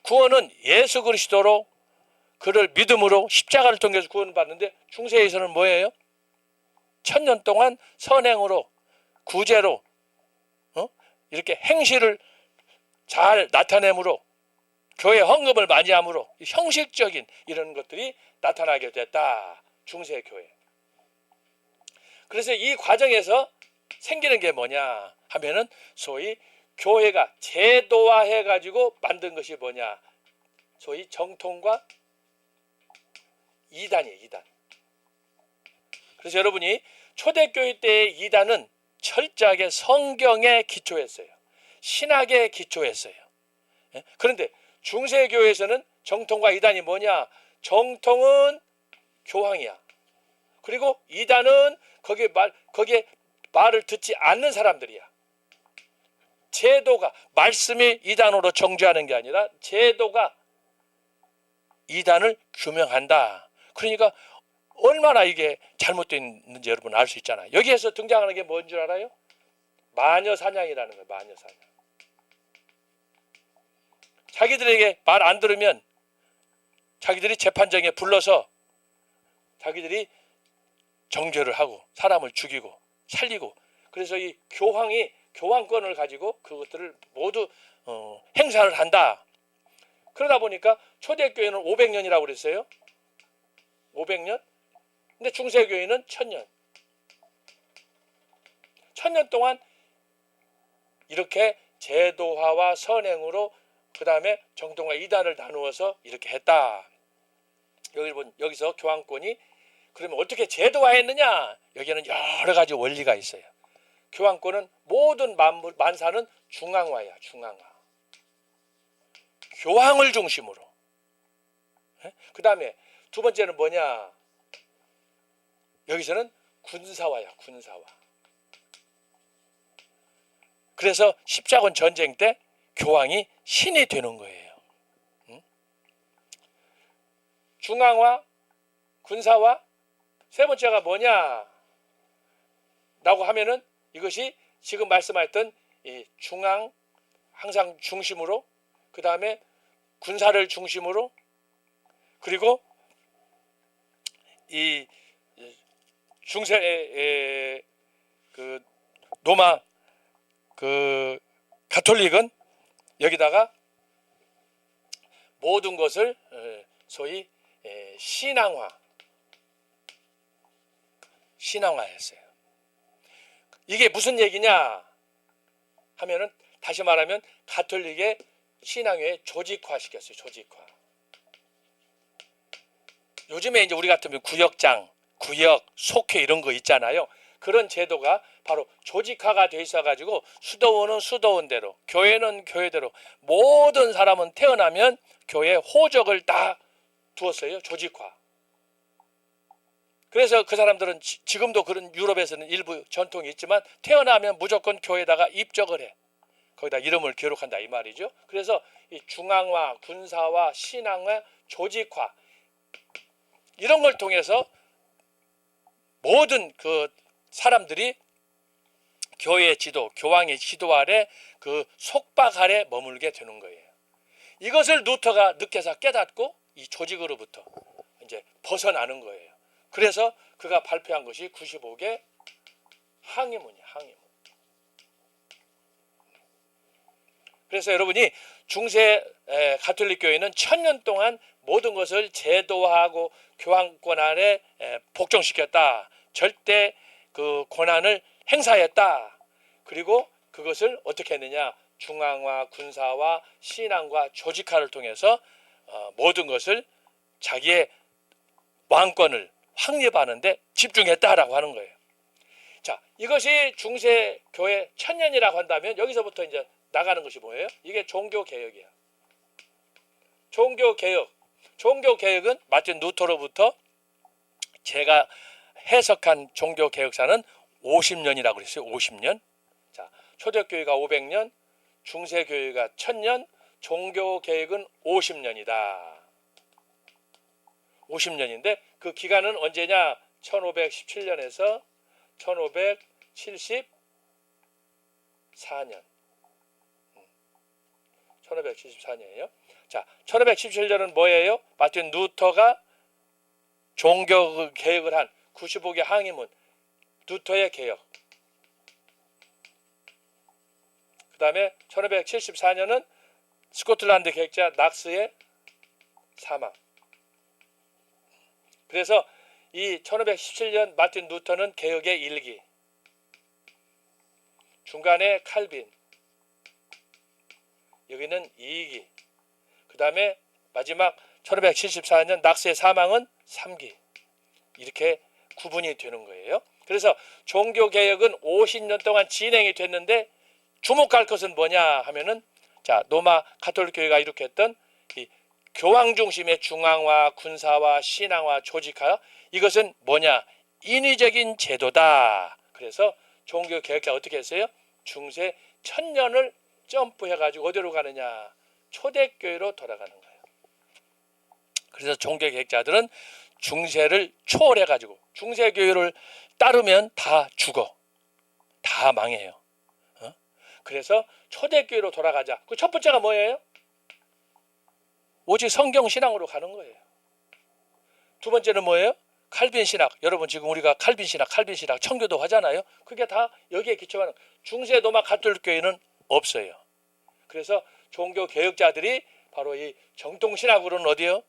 구원은 예수 그리스도로 그를 믿음으로 십자가를 통해서 구원을 받는데 중세에서는 뭐예요? 1000년 동안 선행으로 구제로 이렇게 행실을 잘 나타내므로 교회 헌금을 많이 함으로 형식적인 이런 것들이 나타나게 됐다. 중세 교회. 그래서 이 과정에서 생기는 게 뭐냐 하면은 소위 교회가 제도화해 가지고 만든 것이 뭐냐? 소위 정통과 이단이에요. 이단. 그래서 여러분이 초대교회 때의 이단은 철저하게 성경에 기초했어요. 신학에 기초했어요. 그런데 중세교회에서는 정통과 이단이 뭐냐? 정통은 교황이야. 그리고 이단은 거기에 말을 듣지 않는 사람들이야. 제도가, 말씀이 이단으로 정죄하는 게 아니라 제도가 이단을 규명한다. 그러니까 얼마나 이게 잘못되어 있는지 여러분 알 수 있잖아요. 여기에서 등장하는 게 뭔 줄 알아요? 마녀 사냥이라는 거예요. 마녀 사냥. 자기들에게 말 안 들으면 자기들이 재판정에 불러서 자기들이 정죄를 하고 사람을 죽이고 살리고, 그래서 이 교황이 교황권을 가지고 그것들을 모두 행사를 한다. 그러다 보니까 초대교회는 500년이라고 그랬어요. 500년? 근데 중세교회는 1000년. 1000년 동안 이렇게 제도화와 선행으로 그 다음에 정통과 이단을 나누어서 이렇게 했다. 여기서 교황권이 그러면 어떻게 제도화했느냐? 여기에는 여러 가지 원리가 있어요. 교황권은 모든 만사는 중앙화야. 중앙화. 교황을 중심으로. 그 다음에 두 번째는 뭐냐? 여기서는 군사화야. 군사화. 그래서 십자군 전쟁 때 교황이 신이 되는 거예요. 중앙화, 군사화. 세 번째가 뭐냐? 라고 하면은 이것이 지금 말씀하셨던 이 중앙, 항상 중심으로, 그 다음에 군사를 중심으로, 그리고 이 중세 그 로마 그 가톨릭은 여기다가 모든 것을 소위 신앙화했어요. 이게 무슨 얘기냐 하면은 다시 말하면 가톨릭의 신앙의 조직화시켰어요. 조직화. 요즘에 이제 우리 같으면 구역장, 구역, 속회 이런 거 있잖아요. 그런 제도가 바로 조직화가 돼 있어가지고 수도원은 수도원대로, 교회는 교회대로, 모든 사람은 태어나면 교회에 호적을 다 두었어요. 조직화. 그래서 그 사람들은 지금도 그런 유럽에서는 일부 전통이 있지만 태어나면 무조건 교회에다가 입적을 해. 거기다 이름을 기록한다 이 말이죠. 그래서 이 중앙화, 군사화, 신앙화, 조직화 이런 걸 통해서 모든 그 사람들이 교회의 지도, 교황의 지도 아래 그 속박 아래 머물게 되는 거예요. 이것을 루터가 늦게서 깨닫고 이 조직으로부터 이제 벗어나는 거예요. 그래서 그가 발표한 것이 95개 항해문이에요. 항해문. 그래서 여러분이 중세 가톨릭 교회는 1000년 동안 모든 것을 제도화하고 교황권 아래 복종시켰다. 절대 그 권한을 행사했다. 그리고 그것을 어떻게 했느냐? 중앙화, 군사화, 신앙과 조직화를 통해서 모든 것을 자기의 왕권을 확립하는데 집중했다라고 하는 거예요. 자, 이것이 중세 교회 1000년이라고 한다면 여기서부터 이제 나가는 것이 뭐예요? 이게 종교 개혁이야. 종교 개혁. 종교 개혁은 마틴 루터로부터 제가 해석한 종교 개혁사는 50년이라고 그랬어요. 50년. 자, 초대교회가 500년, 중세교회가 1000년, 종교 개혁은 50년이다. 50년인데 그 기간은 언제냐? 1517년에서 1574년. 1574년이에요. 자, 1517년은 뭐예요? 마틴 루터가 종교 개혁을 한 95개 항해문, 루터의 개혁. 그 다음에 1574년은 스코틀랜드 개혁자 낙스의 사망. 그래서 이 1517년 마틴 루터는 개혁의 1기, 중간에 칼빈, 여기는 2기, 그 다음에 마지막 1574년 낙스의 사망은 3기. 이렇게 구분이 되는 거예요. 그래서 종교개혁은 50년 동안 진행이 됐는데 주목할 것은 뭐냐 하면은, 자, 로마 가톨릭 교회가 이렇게 했던 이 교황 중심의 중앙화, 군사화, 신앙화, 조직화, 이것은 뭐냐? 인위적인 제도다. 그래서 종교개혁자 어떻게 했어요? 중세 1000년을 점프해가지고 어디로 가느냐? 초대교회로 돌아가는 거예요. 그래서 종교개혁자들은 중세를 초월해가지고 중세교회를 따르면 다 죽어. 다 망해요. 그래서 초대교회로 돌아가자. 그 첫 번째가 뭐예요? 오직 성경 신앙으로 가는 거예요. 두 번째는 뭐예요? 칼빈 신학. 여러분 지금 우리가 칼빈 신학 청교도 하잖아요. 그게 다 여기에 기초하는 중세 로마 가톨릭 교회는 없어요. 그래서 종교 개혁자들이 바로 이 정통 신학으로는 어디요?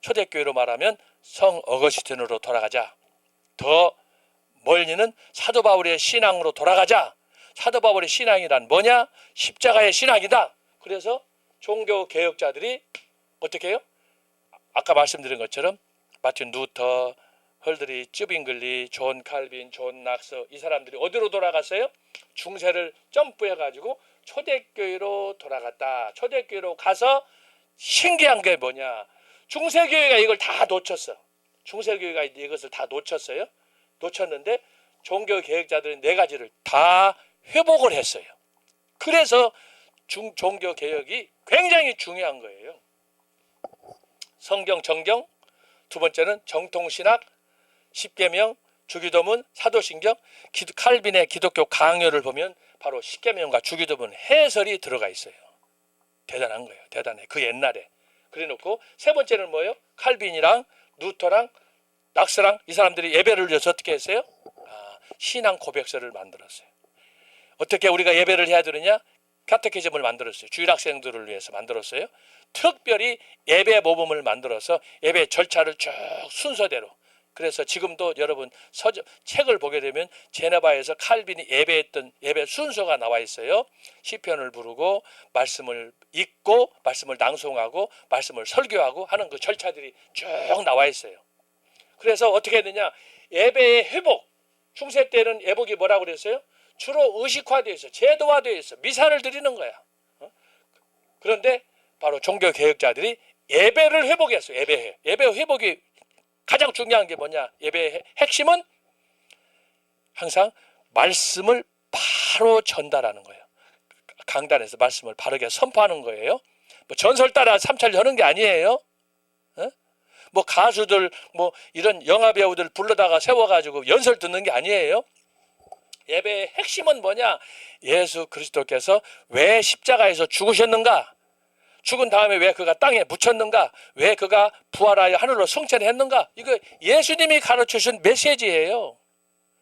초대교회로 말하면 성 어거스틴으로 돌아가자. 더 멀리는 사도 바울의 신앙으로 돌아가자. 사도 바울의 신앙이란 뭐냐? 십자가의 신앙이다. 그래서 종교 개혁자들이 어떻게 해요? 아까 말씀드린 것처럼 마틴 루터, 헐드리, 쯔빙글리, 존 칼빈, 존 낙서 이 사람들이 어디로 돌아갔어요? 중세를 점프해가지고 초대교회로 돌아갔다. 초대교회로 가서 신기한 게 뭐냐? 중세교회가 이걸 다 놓쳤어. 중세교회가 이것을 다 놓쳤어요. 놓쳤는데 종교개혁자들은 네 가지를 다 회복을 했어요. 그래서 종교개혁이 굉장히 중요한 거예요. 성경 정경, 두 번째는 정통신학, 십계명, 주기도문, 사도신경, 칼빈의 기독교 강요를 보면 바로 십계명과 주기도문 해설이 들어가 있어요. 대단한 거예요. 대단해. 그 옛날에. 그래 놓고 세 번째는 뭐예요? 칼빈이랑 루터랑 낙스랑 이 사람들이 예배를 위해서 어떻게 했어요? 신앙 고백서를 만들었어요. 어떻게 우리가 예배를 해야 되느냐? 카테키즘을 만들었어요. 주일 학생들을 위해서 만들었어요. 특별히 예배 모범을 만들어서 예배 절차를 쭉 순서대로. 그래서 지금도 여러분 책을 보게 되면 제네바에서 칼빈이 예배했던 예배 순서가 나와 있어요. 시편을 부르고 말씀을 읽고 말씀을 낭송하고 말씀을 설교하고 하는 그 절차들이 쭉 나와 있어요. 그래서 어떻게 했느냐? 예배의 회복. 중세 때는 예복이 뭐라고 그랬어요? 주로 의식화되어 있어. 제도화되어 있어. 미사를 드리는 거야. 그런데 바로 종교개혁자들이 예배를 회복했어요. 예배 회복이 가장 중요한 게 뭐냐? 예배의 핵심은 항상 말씀을 바로 전달하는 거예요. 강단에서 말씀을 바르게 선포하는 거예요. 뭐 전설 따라 삼찰 하는 게 아니에요. 뭐 가수들 뭐 이런 영화 배우들 불러다가 세워가지고 연설 듣는 게 아니에요. 예배의 핵심은 뭐냐? 예수 그리스도께서 왜 십자가에서 죽으셨는가? 죽은 다음에 왜 그가 땅에 묻혔는가? 왜 그가 부활하여 하늘로 승천했는가? 이거 예수님이 가르쳐주신 메시지예요.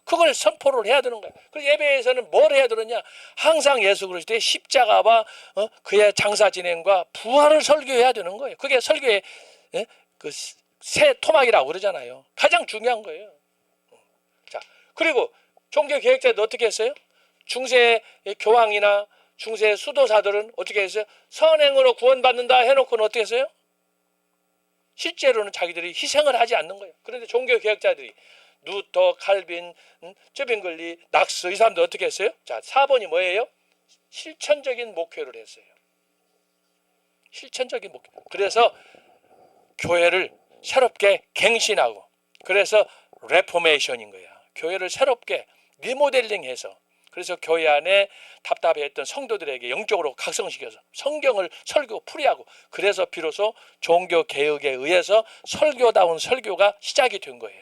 그걸 선포를 해야 되는 거예요. 그래서 예배에서는 뭘 해야 되느냐? 항상 예수 그리스도의 십자가와 그의 장사 진행과 부활을 설교해야 되는 거예요. 그게 설교의 그 새 토막이라고 그러잖아요. 가장 중요한 거예요. 자, 그리고 종교 개혁자들 어떻게 했어요? 중세 교황이나 중세 수도사들은 어떻게 했어요? 선행으로 구원받는다 해놓고는 어떻게 했어요? 실제로는 자기들이 희생을 하지 않는 거예요. 그런데 종교 개혁자들이 루터, 칼빈, 쯔빙글리, 낙스 이 사람들 어떻게 했어요? 자, 4번이 뭐예요? 실천적인 목회를 했어요. 실천적인 목회. 그래서 교회를 새롭게 갱신하고 그래서 레포메이션인 거야. 교회를 새롭게 리모델링해서 그래서 교회 안에 답답해했던 성도들에게 영적으로 각성시켜서 성경을 설교 풀이하고 그래서 비로소 종교개혁에 의해서 설교다운 설교가 시작이 된 거예요.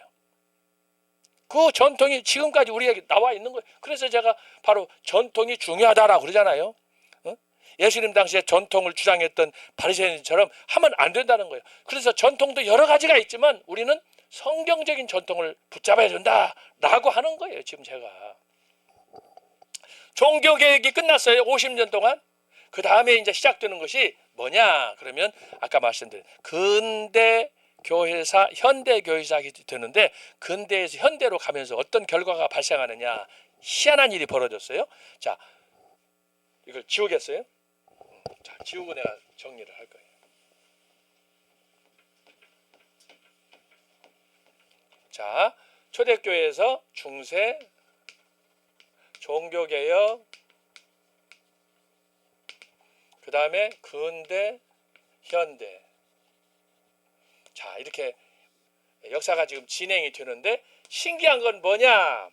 그 전통이 지금까지 우리에게 나와 있는 거예요. 그래서 제가 바로 전통이 중요하다라고 그러잖아요. 예수님 당시에 전통을 주장했던 바리새인처럼 하면 안 된다는 거예요. 그래서 전통도 여러 가지가 있지만 우리는 성경적인 전통을 붙잡아야 된다라고 하는 거예요. 지금 제가. 종교개혁이 끝났어요. 50년 동안. 그 다음에 이제 시작되는 것이 뭐냐? 그러면 아까 말씀드린 근대 교회사, 현대 교회사가 되는데 근대에서 현대로 가면서 어떤 결과가 발생하느냐? 희한한 일이 벌어졌어요. 자, 이걸 지우겠어요? 자, 지우고 내가 정리를 할 거예요. 자, 초대교회에서 중세, 종교개혁, 그 다음에 근대, 현대. 자, 이렇게 역사가 지금 진행이 되는데 신기한 건 뭐냐?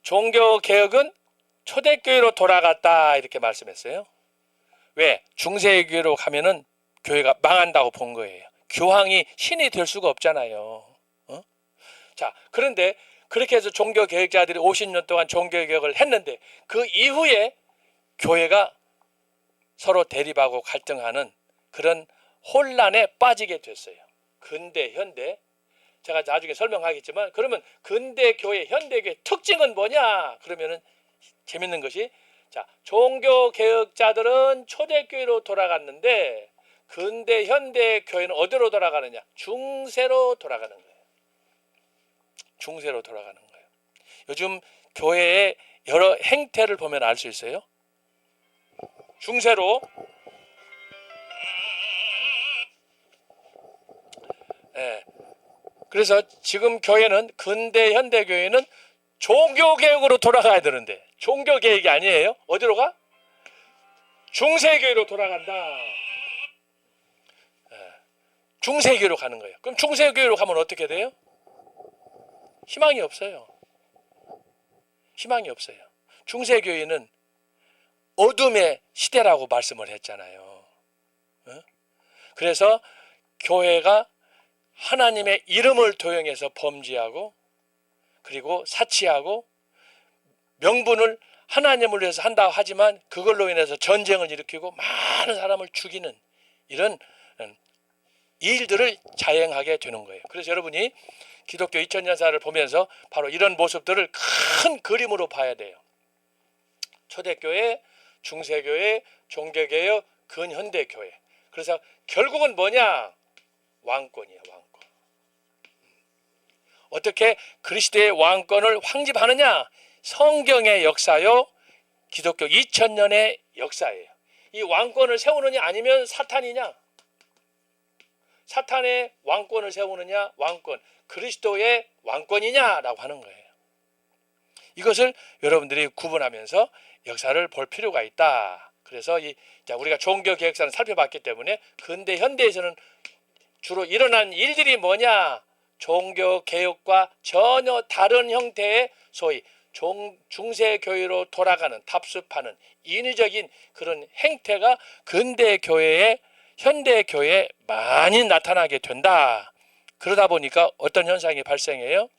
종교개혁은 초대교회로 돌아갔다 이렇게 말씀했어요. 왜? 중세교회로 가면은 교회가 망한다고 본 거예요. 교황이 신이 될 수가 없잖아요. 자, 그런데 그렇게 해서 종교개혁자들이 50년 동안 종교개혁을 했는데 그 이후에 교회가 서로 대립하고 갈등하는 그런 혼란에 빠지게 됐어요. 근대, 현대. 제가 나중에 설명하겠지만 그러면 근대 교회, 현대 교회 특징은 뭐냐? 그러면은 재밌는 것이 자, 종교개혁자들은 초대교회로 돌아갔는데 근대, 현대 교회는 어디로 돌아가느냐? 중세로 돌아가는 거예요. 중세로 돌아가는 거예요. 요즘 교회의 여러 행태를 보면 알 수 있어요. 중세로 그래서 지금 교회는 근대 현대 교회는 종교개혁으로 돌아가야 되는데 종교개혁이 아니에요. 어디로 가? 중세교회로 돌아간다. 중세교회로 가는 거예요. 그럼 중세교회로 가면 어떻게 돼요? 희망이 없어요. 희망이 없어요. 중세교회는 어둠의 시대라고 말씀을 했잖아요. 그래서 교회가 하나님의 이름을 도용해서 범죄하고 그리고 사치하고 명분을 하나님을 위해서 한다고 하지만 그걸로 인해서 전쟁을 일으키고 많은 사람을 죽이는 이런 일들을 자행하게 되는 거예요. 그래서 여러분이 기독교 2000년사를 보면서 바로 이런 모습들을 큰 그림으로 봐야 돼요. 초대교회, 중세교회, 종교개혁, 근현대교회. 그래서 결국은 뭐냐? 왕권이에요. 왕권. 어떻게 그리스도의 왕권을 확립하느냐? 성경의 역사요. 기독교 2000년의 역사예요. 이 왕권을 세우느냐 아니면 사탄이냐? 사탄의 왕권을 세우느냐? 왕권. 그리스도의 왕권이냐라고 하는 거예요. 이것을 여러분들이 구분하면서 역사를 볼 필요가 있다. 그래서 우리가 종교개혁사를 살펴봤기 때문에 근대 현대에서는 주로 일어난 일들이 뭐냐? 종교개혁과 전혀 다른 형태의 소위 중세교회로 돌아가는 답습하는 인위적인 그런 행태가 근대교회에 현대교회에 많이 나타나게 된다. 그러다 보니까 어떤 현상이 발생해요?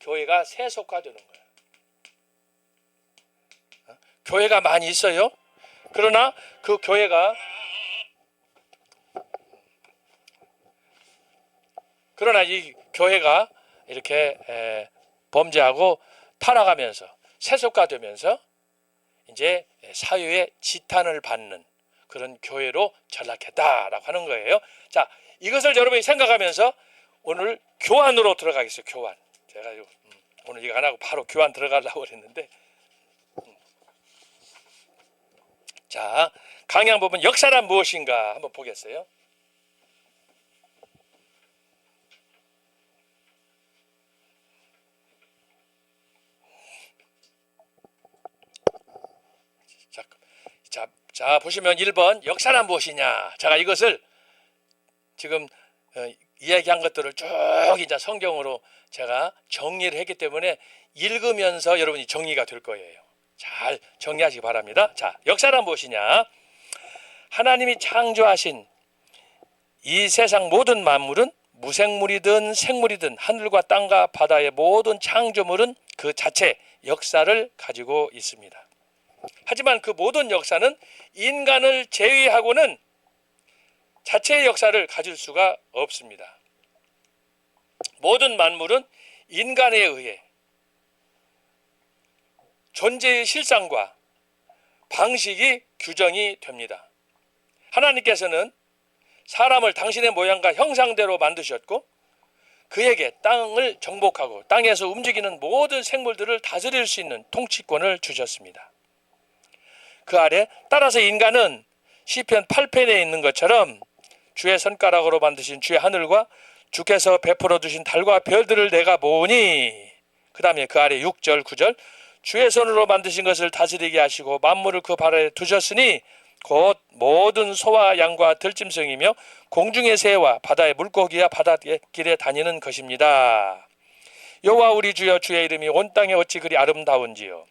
교회가 세속화되는 거예요. 교회가 많이 있어요. 그러나 그 교회가 이 교회가 이렇게 범죄하고 타락하면서 세속화되면서 이제 사회의 지탄을 받는 그런 교회로 전락했다라고 하는 거예요. 자, 이것을 여러분이 생각하면서 오늘 교환으로 들어가겠어요. 교환. 제가 오늘 이거 안 하고 바로 교환 들어가려고 그랬는데 자, 강양 부분 역사란 무엇인가 한번 보겠어요. 자, 보시면 1번 역사란 무엇이냐. 제가 이것을 지금 이야기한 것들을 쭉 이제 성경으로 제가 정리를 했기 때문에 읽으면서 여러분이 정리가 될 거예요. 잘 정리하시기 바랍니다. 자, 역사란 무엇이냐. 하나님이 창조하신 이 세상 모든 만물은 무생물이든 생물이든 하늘과 땅과 바다의 모든 창조물은 그 자체 역사를 가지고 있습니다. 하지만 그 모든 역사는 인간을 제외하고는 자체의 역사를 가질 수가 없습니다. 모든 만물은 인간에 의해 존재의 실상과 방식이 규정이 됩니다. 하나님께서는 사람을 당신의 모양과 형상대로 만드셨고 그에게 땅을 정복하고 땅에서 움직이는 모든 생물들을 다스릴 수 있는 통치권을 주셨습니다. 그 아래 따라서 인간은 시편 8편에 있는 것처럼 주의 손가락으로 만드신 주의 하늘과 주께서 베풀어 주신 달과 별들을 내가 보니 그 다음에 그 아래 6절 9절 주의 손으로 만드신 것을 다스리게 하시고 만물을 그 발 아래 두셨으니 곧 모든 소와 양과 들짐승이며 공중의 새와 바다의 물고기와 바닷길에 다니는 것입니다. 여호와 우리 주여 주의 이름이 온 땅에 어찌 그리 아름다운지요.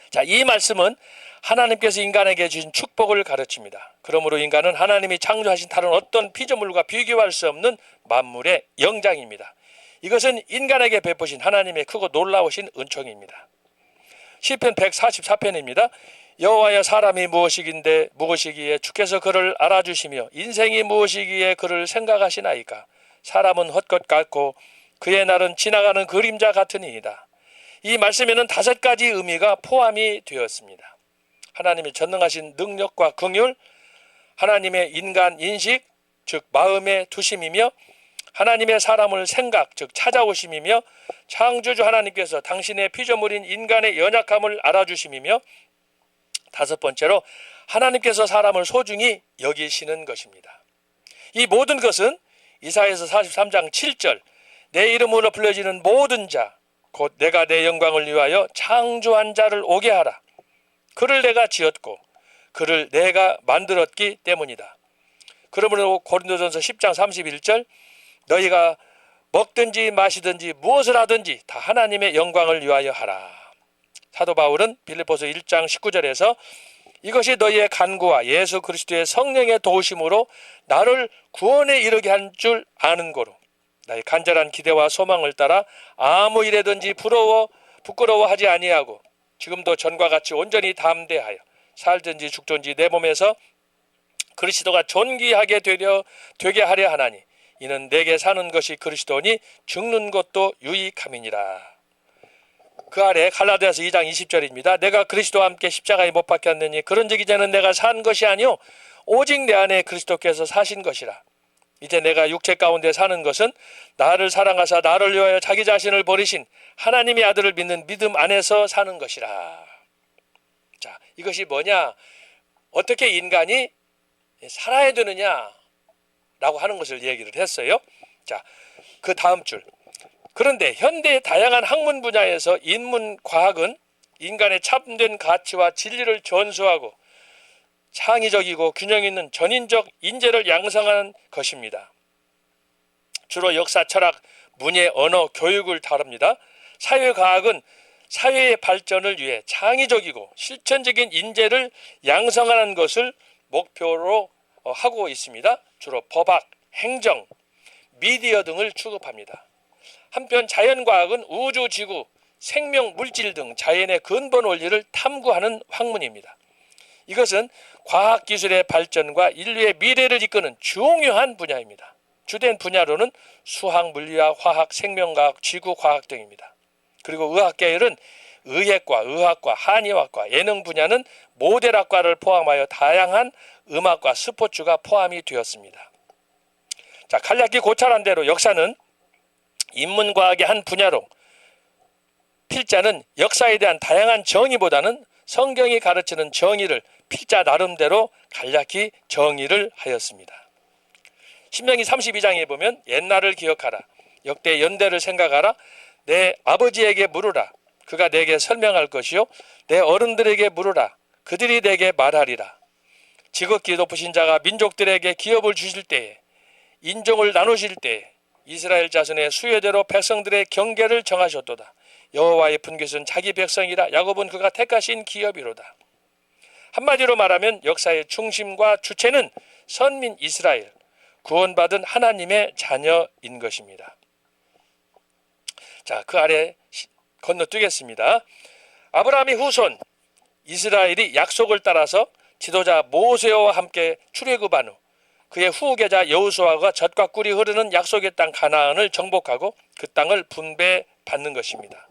자, 이 말씀은 하나님께서 인간에게 주신 축복을 가르칩니다. 그러므로 인간은 하나님이 창조하신 다른 어떤 피조물과 비교할 수 없는 만물의 영장입니다. 이것은 인간에게 베푸신 하나님의 크고 놀라우신 은총입니다. 시편 144편입니다. 여호와여, 사람이 무엇이기에 주께서 그를 알아주시며 인생이 무엇이기에 그를 생각하시나이까. 사람은 헛것 같고 그의 날은 지나가는 그림자 같으니이다. 이 말씀에는 5가지 의미가 포함이 되었습니다. 하나님의 전능하신 능력과 긍휼, 하나님의 인간 인식, 즉 마음의 두심이며, 하나님의 사람을 생각, 즉 찾아오심이며, 창조주 하나님께서 당신의 피조물인 인간의 연약함을 알아주심이며, 5번째로 하나님께서 사람을 소중히 여기시는 것입니다. 이 모든 것은 이사야서 43장 7절, 내 이름으로 불려지는 모든 자, 곧 내가 내 영광을 위하여 창조한 자를 오게 하라. 그를 내가 지었고 그를 내가 만들었기 때문이다. 그러므로 고린도전서 10장 31절, 너희가 먹든지 마시든지 무엇을 하든지 다 하나님의 영광을 위하여 하라. 사도 바울은 빌립보서 1장 19절에서 이것이 너희의 간구와 예수 그리스도의 성령의 도우심으로 나를 구원에 이르게 한 줄 아는 고로 나의 간절한 기대와 소망을 따라 아무 일에든지 부끄러워하지 아니하고 지금도 전과 같이 온전히 담대하여 살든지 죽든지 내 몸에서 그리스도가 존귀하게 되게 하려 하나니 이는 내게 사는 것이 그리스도니 죽는 것도 유익함이니라. 그 아래 갈라디아서 2장 20절입니다. 내가 그리스도와 함께 십자가에 못 박혔느니 그런즉 이제는 내가 산 것이 아니요 오직 내 안에 그리스도께서 사신 것이라. 이제 내가 육체 가운데 사는 것은 나를 사랑하사 나를 위하여 자기 자신을 버리신 하나님의 아들을 믿는 믿음 안에서 사는 것이라. 자, 이것이 뭐냐? 어떻게 인간이 살아야 되느냐라고 하는 것을 얘기를 했어요. 자, 그 다음 줄. 그런데 현대의 다양한 학문 분야에서 인문과학은 인간의 참된 가치와 진리를 전수하고 창의적이고 균형 있는 전인적 인재를 양성하는 것입니다. 주로 역사, 철학, 문예, 언어, 교육을 다룹니다. 사회과학은 사회의 발전을 위해 창의적이고 실천적인 인재를 양성하는 것을 목표로 하고 있습니다. 주로 법학, 행정, 미디어 등을 취급합니다. 한편 자연과학은 우주, 지구, 생명, 물질 등 자연의 근본 원리를 탐구하는 학문입니다. 이것은 과학기술의 발전과 인류의 미래를 이끄는 중요한 분야입니다. 주된 분야로는 수학, 물리학, 화학, 생명과학, 지구과학 등입니다. 그리고 의학계열은 의예과, 의학과, 한의학과, 예능 분야는 모델학과를 포함하여 다양한 음악과 스포츠가 포함이 되었습니다. 자, 간략히 고찰한 대로 역사는 인문과학의 한 분야로 필자는 역사에 대한 다양한 정의보다는 성경이 가르치는 정의를 필자 나름대로 간략히 정의를 하였습니다. 신명기 32장에 보면 옛날을 기억하라. 역대 연대를 생각하라. 내 아버지에게 물으라. 그가 내게 설명할 것이요. 내 어른들에게 물으라. 그들이 내게 말하리라. 지극히 높으신 자가 민족들에게 기업을 주실 때에 인종을 나누실 때에 이스라엘 자손의 수요대로 백성들의 경계를 정하셨도다. 여호와의 분깃은 자기 백성이라. 야곱은 그가 택하신 기업이로다. 한마디로 말하면 역사의 중심과 주체는 선민 이스라엘, 구원받은 하나님의 자녀인 것입니다. 자, 그 아래 건너뛰겠습니다. 아브라함의 후손 이스라엘이 약속을 따라서 지도자 모세와 함께 출애굽한 후 그의 후계자 여호수아가 젖과 꿀이 흐르는 약속의 땅 가나안을 정복하고 그 땅을 분배받는 것입니다.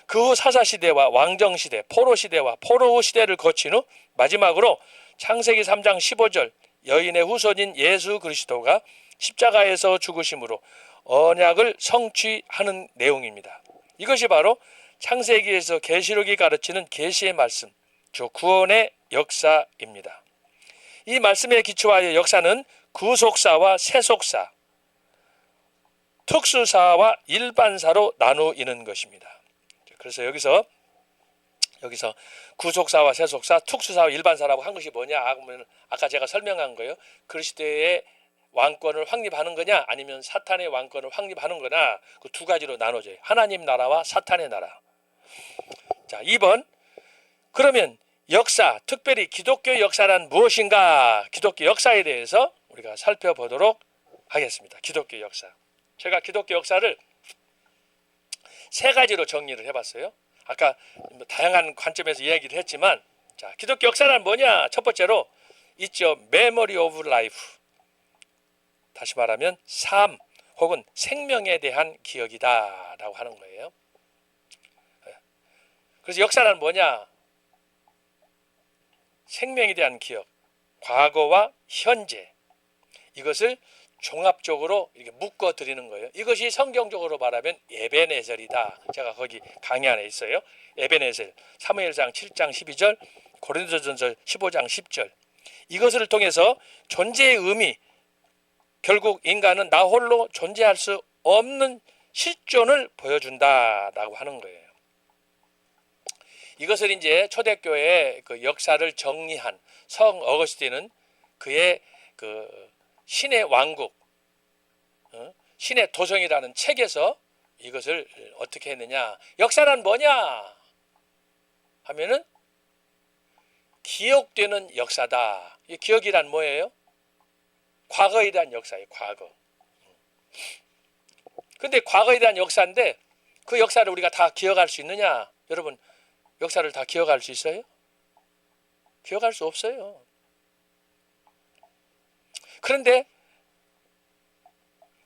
그 후 사사시대와 왕정시대, 포로시대와 포로 시대를 거친 후 마지막으로 창세기 3장 15절 여인의 후손인 예수 그리스도가 십자가에서 죽으심으로 언약을 성취하는 내용입니다. 이것이 바로 창세기에서 계시록이 가르치는 계시의 말씀, 즉 구원의 역사입니다. 이 말씀에 기초하여 역사는 구속사와 세속사, 특수사와 일반사로 나누이는 것입니다. 그래서 여기서 구속사와 세속사, 특수사와 일반사라고 한 것이 뭐냐 하면 아까 제가 설명한 거예요. 그리스도의 왕권을 확립하는 거냐 아니면 사탄의 왕권을 확립하는 거냐, 그 두 가지로 나눠져요. 하나님 나라와 사탄의 나라. 자, 2번. 그러면 역사, 특별히 기독교 역사란 무엇인가? 기독교 역사에 대해서 우리가 살펴보도록 하겠습니다. 기독교 역사. 제가 기독교 역사를 세 가지로 정리를 해봤어요. 아까 뭐 다양한 관점에서 이야기를 했지만, 자, 기독교 역사란 뭐냐? 첫 번째로 있죠. Memory of Life. 다시 말하면 삶 혹은 생명에 대한 기억이다라고 하는 거예요. 그래서 역사란 뭐냐? 생명에 대한 기억, 과거와 현재, 이것을 종합적으로 이렇게 묶어 드리는 거예요. 이것이 성경적으로 말하면 에베네셀이다. 제가 거기 강의 안에 있어요. 에베네셀, 사무엘상 7장 12절, 고린도전서 15장 10절. 이것을 통해서 존재의 의미, 결국 인간은 나 홀로 존재할 수 없는 실존을 보여준다라고 하는 거예요. 이것을 이제 초대교회의 그 역사를 정리한 성 어거스틴은 그의 그 신의 왕국, 신의 도성이라는 책에서 이것을 어떻게 했느냐? 역사란 뭐냐? 하면은 기억되는 역사다. 이 기억이란 뭐예요? 과거에 대한 역사예요. 과거. 근데 과거에 대한 역사인데 그 역사를 우리가 다 기억할 수 있느냐? 여러분, 역사를 다 기억할 수 있어요? 기억할 수 없어요. 그런데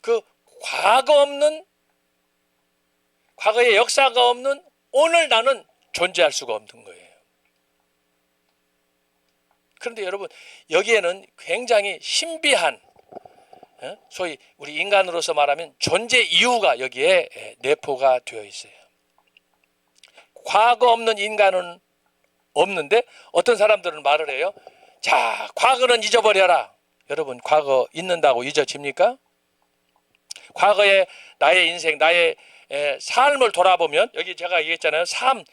그 과거 없는, 과거의 역사가 없는 오늘 나는 존재할 수가 없는 거예요. 그런데 여러분, 여기에는 굉장히 신비한, 소위 우리 인간으로서 말하면 존재 이유가 여기에 내포가 되어 있어요. 과거 없는 인간은 없는데 어떤 사람들은 말을 해요. 자, 과거는 잊어버려라. 여러분, 과거 잊는다고 잊어집니까? 과거의 나의 인생, 나의 삶을 돌아보면, 여기 제가 얘기했잖아요. 삶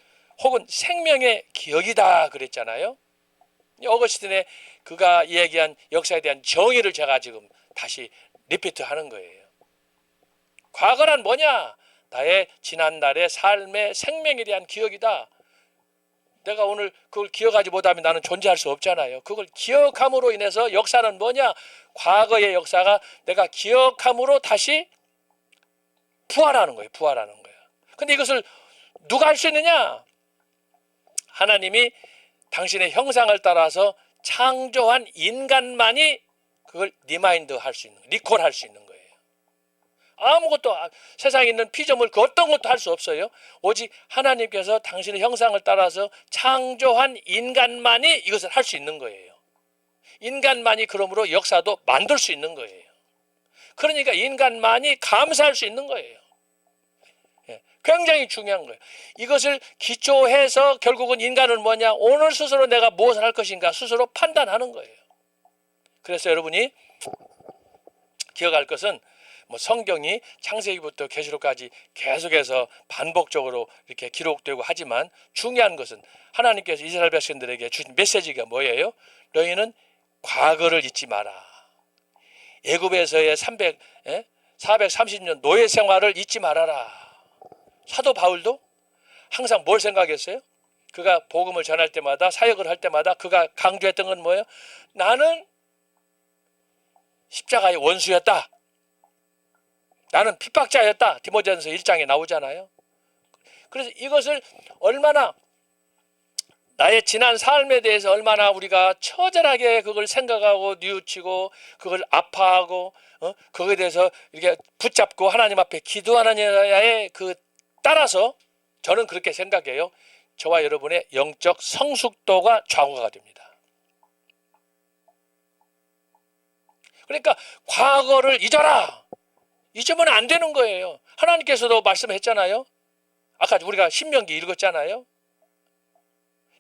혹은 생명의 기억이다 그랬잖아요. 어거스틴의 그가 이야기한 역사에 대한 정의를 제가 지금 다시 리피트 하는 거예요. 과거란 뭐냐? 나의 지난날의 삶의 생명에 대한 기억이다. 내가 오늘 그걸 기억하지 못하면 나는 존재할 수 없잖아요. 그걸 기억함으로 인해서 역사는 뭐냐? 과거의 역사가 내가 기억함으로 다시 부활하는 거예요. 부활하는 거예요. 근데 이것을 누가 할 수 있느냐? 하나님이 당신의 형상을 따라서 창조한 인간만이 그걸 리마인드 할 수 있는, 리콜 할 수 있는 거예요. 아무것도, 세상에 있는 피조물 그 어떤 것도 할 수 없어요. 오직 하나님께서 당신의 형상을 따라서 창조한 인간만이 이것을 할 수 있는 거예요. 인간만이 그러므로 역사도 만들 수 있는 거예요. 그러니까 인간만이 감사할 수 있는 거예요. 굉장히 중요한 거예요. 이것을 기초해서 결국은 인간은 뭐냐? 오늘 스스로 내가 무엇을 할 것인가 스스로 판단하는 거예요. 그래서 여러분이 기억할 것은 뭐 성경이 창세기부터 계시록까지 계속해서 반복적으로 이렇게 기록되고 하지만 중요한 것은 하나님께서 이스라엘 백성들에게 주신 메시지가 뭐예요? 너희는 과거를 잊지 마라. 애굽에서의 430년 노예 생활을 잊지 말아라. 사도 바울도 항상 뭘 생각했어요? 그가 복음을 전할 때마다, 사역을 할 때마다 그가 강조했던 건 뭐예요? 나는 십자가의 원수였다. 나는 핍박자였다. 디모데전서 1장에 나오잖아요. 그래서 이것을 얼마나, 나의 지난 삶에 대해서 얼마나 우리가 처절하게 그걸 생각하고 뉘우치고 그걸 아파하고 그거에 대해서 이렇게 붙잡고 하나님 앞에 기도하느냐에 그 따라서 저는 그렇게 생각해요. 저와 여러분의 영적 성숙도가 좌우가 됩니다. 그러니까 과거를 잊어라. 잊으면 안 되는 거예요. 하나님께서도 말씀했잖아요. 아까 우리가 신명기 읽었잖아요.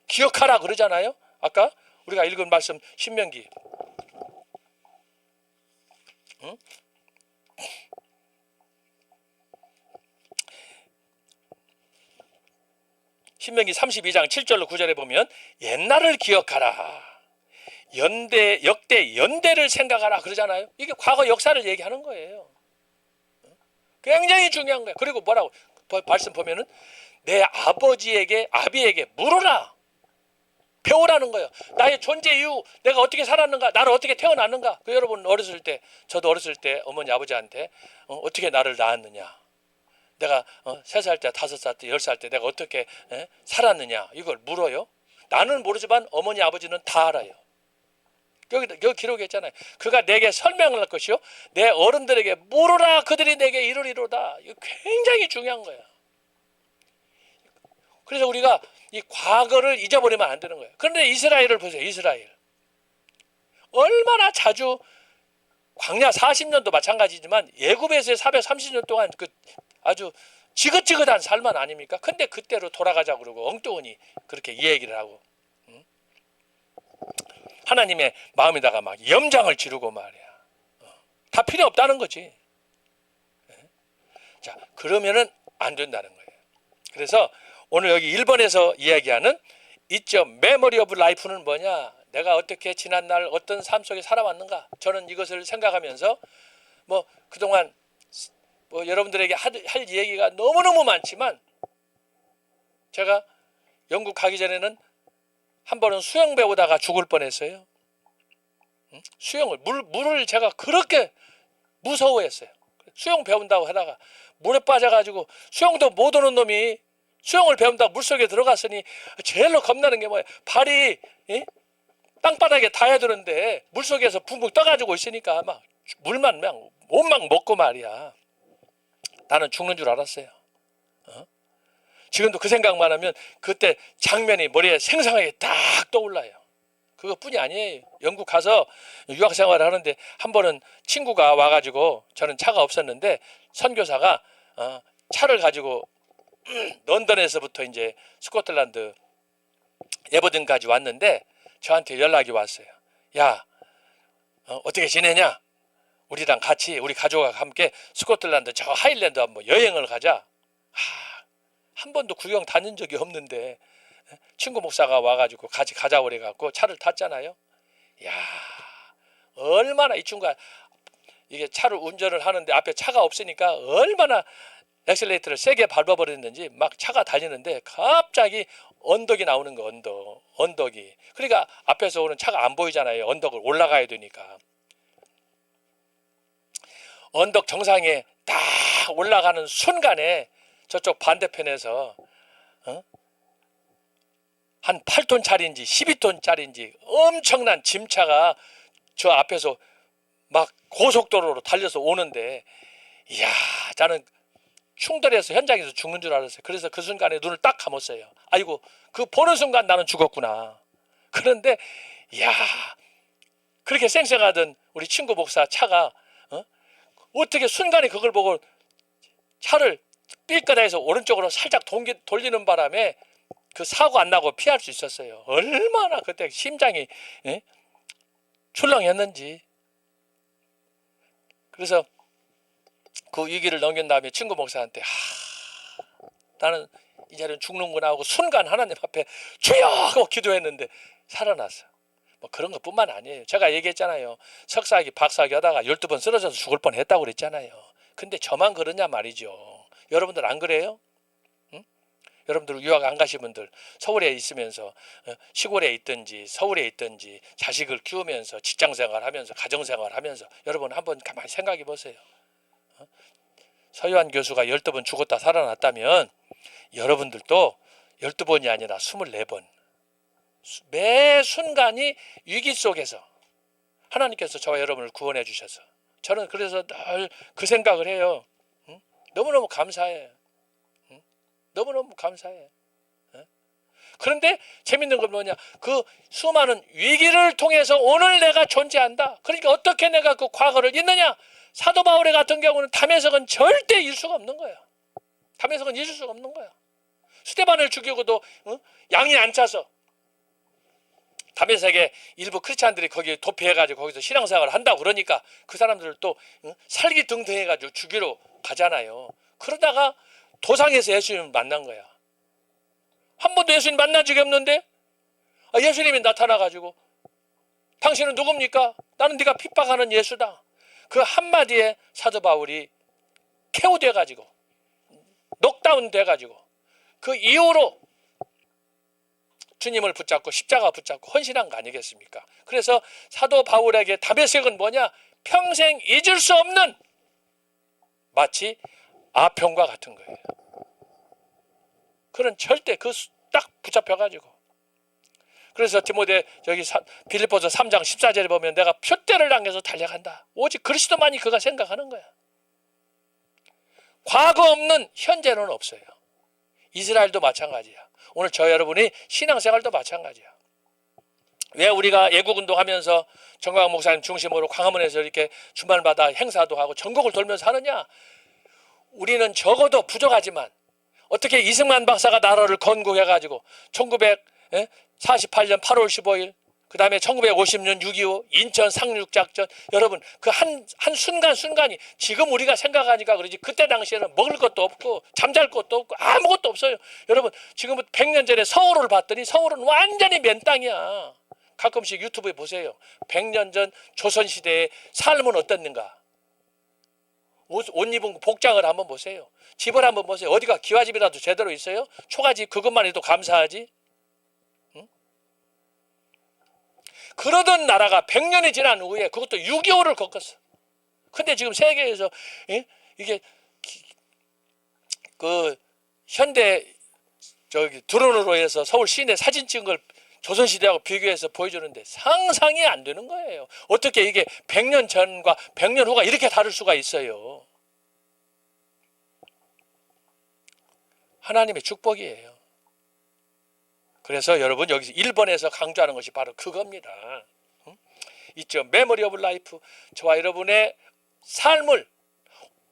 기억하라 그러잖아요. 아까 우리가 읽은 말씀 신명기. 신명기 32장 7절로 9절에 보면 옛날을 기억하라. 역대 연대를 생각하라 그러잖아요. 이게 과거 역사를 얘기하는 거예요. 굉장히 중요한 거예요. 그리고 뭐라고 말씀 보면은 내 아비에게 물어라. 배우라는 거예요. 나의 존재 이유, 내가 어떻게 살았는가, 나를 어떻게 태어났는가. 여러분 어렸을 때, 저도 어렸을 때 어머니 아버지한테 어떻게 나를 낳았느냐, 내가 3살 때, 5살 때, 10살 때 내가 어떻게 살았느냐 이걸 물어요. 나는 모르지만 어머니 아버지는 다 알아요. 여기 기록에 있잖아요. 그가 내게 설명을 할 것이요 내 어른들에게 물으라 그들이 내게 이르리로다. 이거 굉장히 중요한 거야. 그래서 우리가 이 과거를 잊어버리면 안 되는 거예요. 그런데 이스라엘을 보세요. 이스라엘 얼마나 자주 광야 40년도 마찬가지지만 애굽에서의 430년 동안 그 아주 지긋지긋한 삶은 아닙니까? 근데 그때로 돌아가자고 그러고 엉뚱하니 그렇게 이 얘기를 하고 하나님의 마음에다가 막 염장을 지르고 말이야. 다 필요 없다는 거지. 자, 그러면은 안 된다는 거예요. 그래서 오늘 여기 1번에서 이야기하는 이점 메모리 오브 라이프는 뭐냐? 내가 어떻게 지난날 어떤 삶 속에 살아왔는가? 저는 이것을 생각하면서 뭐 그동안 뭐 여러분들에게 할 얘기가 너무너무 많지만 제가 영국 가기 전에는 한 번은 수영 배우다가 죽을 뻔했어요. 수영을 물을 제가 그렇게 무서워했어요. 수영 배운다고 하다가 물에 빠져가지고 수영도 못 오는 놈이 수영을 배운다고 물속에 들어갔으니 제일로 겁나는 게 뭐예요? 발이 땅바닥에 닿아야 되는데 물속에서 붕붕 떠가지고 있으니까 막 물만 그냥 몸만 먹고 말이야. 나는 죽는 줄 알았어요. 지금도 그 생각만 하면 그때 장면이 머리에 생생하게 딱 떠올라요. 그것뿐이 아니에요. 영국 가서 유학 생활을 하는데 한 번은 친구가 와가지고 저는 차가 없었는데 선교사가 차를 가지고 런던에서부터 이제 스코틀랜드 에버든까지 왔는데 저한테 연락이 왔어요. 야, 어떻게 지내냐? 우리랑 같이 우리 가족과 함께 스코틀랜드 저 하일랜드 한번 여행을 가자. 한 번도 구경 다닌 적이 없는데 친구 목사가 와가지고 같이 가자고 그래갖고 차를 탔잖아요. 야, 얼마나 이 친구가 이게 차를 운전을 하는데 앞에 차가 없으니까 얼마나 엑셀레이터를 세게 밟아버렸는지 막 차가 달리는데 갑자기 언덕이 나오는 거 언덕이. 그러니까 앞에서 오는 차가 안 보이잖아요. 언덕을 올라가야 되니까. 언덕 정상에 딱 올라가는 순간에 저쪽 반대편에서 한 8톤짜리인지 12톤짜리인지 엄청난 짐차가 저 앞에서 막 고속도로로 달려서 오는데 이야, 나는 충돌해서 현장에서 죽는 줄 알았어요. 그래서 그 순간에 눈을 딱 감았어요. 아이고, 그 보는 순간 나는 죽었구나. 그런데 이야, 그렇게 쌩쌩하던 우리 친구 목사 차가 어떻게 순간에 그걸 보고 차를 삘까다해서 오른쪽으로 살짝 돌리는 바람에 그 사고 안 나고 피할 수 있었어요. 얼마나 그때 심장이 출렁했는지. 그래서 그 위기를 넘긴 다음에 친구 목사한테 나는 이제는 죽는구나 하고 순간 하나님 앞에 주여 하고 기도했는데 살아났어. 뭐 그런 것뿐만 아니에요. 제가 얘기했잖아요. 석사학위 박사학위 하다가 12번 쓰러져서 죽을 뻔했다고 그랬잖아요. 근데 저만 그러냐 말이죠. 여러분들 안 그래요? 응? 여러분들 유학 안 가신 분들 서울에 있으면서 시골에 있든지 서울에 있든지 자식을 키우면서 직장생활하면서 가정생활하면서 여러분 한번 가만히 생각해 보세요. 서유한 교수가 12번 죽었다 살아났다면 여러분들도 12번이 아니라 24번 매 순간이 위기 속에서 하나님께서 저와 여러분을 구원해 주셔서 저는 그래서 늘 그 생각을 해요. 너무너무 감사해. 너무너무 감사해. 그런데 재밌는 건 뭐냐? 그 수많은 위기를 통해서 오늘 내가 존재한다. 그러니까 어떻게 내가 그 과거를 잊느냐? 사도 바울의 같은 경우는 담에석은 절대 잊을 수가 없는 거야. 담에석은 잊을 수가 없는 거야. 스데반을 죽이고도 양이 안 차서 담에색에 일부 크리스찬들이 거기에 도피해가지고 거기서 신앙생활을 한다고 그러니까 그 사람들을 또 살기등등해가지고 죽이러 가잖아요. 그러다가 도상에서 예수님을 만난 거야. 한 번도 예수님 만난 적이 없는데 예수님이 나타나가지고 당신은 누굽니까? 나는 네가 핍박하는 예수다. 그 한마디에 사도 바울이 KO 돼가지고 녹다운 돼가지고 그 이후로 주님을 붙잡고 십자가 붙잡고 헌신한 거 아니겠습니까? 그래서 사도 바울에게 담에색은 뭐냐? 평생 잊을 수 없는 마치 아편과 같은 거예요. 그는 절대 딱 붙잡혀가지고. 그래서 디모데 저기 빌립보서 3장 14절에 보면 내가 표대를 당겨서 달려간다. 오직 그리스도만이 그가 생각하는 거야. 과거 없는 현재는 없어요. 이스라엘도 마찬가지야. 오늘 저 여러분이 신앙생활도 마찬가지야. 왜 우리가 애국운동하면서 정광 목사님 중심으로 광화문에서 이렇게 주말마다 행사도 하고 전국을 돌면서 하느냐? 우리는 적어도 부족하지만 어떻게 이승만 박사가 나라를 건국해가지고 1948년 8월 15일 그 다음에 1950년 6.25 인천 상륙작전, 여러분 그 한 순간순간이 지금 우리가 생각하니까 그러지 그때 당시에는 먹을 것도 없고 잠잘 것도 없고 아무것도 없어요. 여러분 지금부터 100년 전에 서울을 봤더니 서울은 완전히 맨 땅이야. 가끔씩 유튜브에 보세요. 100년 전 조선시대의 삶은 어땠는가. 옷 입은 복장을 한번 보세요. 집을 한번 보세요. 어디가 기와집이라도 제대로 있어요? 초가집 그것만 해도 감사하지. 응? 그러던 나라가 100년이 지난 후에 그것도 6.25를 겪었어. 근데 지금 세계에서 이게 그 현대 저기 드론으로 해서 서울 시내 사진 찍은 걸 조선시대하고 비교해서 보여주는데 상상이 안 되는 거예요. 어떻게 이게 100년 전과 100년 후가 이렇게 다를 수가 있어요. 하나님의 축복이에요. 그래서 여러분 여기서 1번에서 강조하는 것이 바로 그겁니다. 있죠. 메모리 오브 라이프. 저와 여러분의 삶을,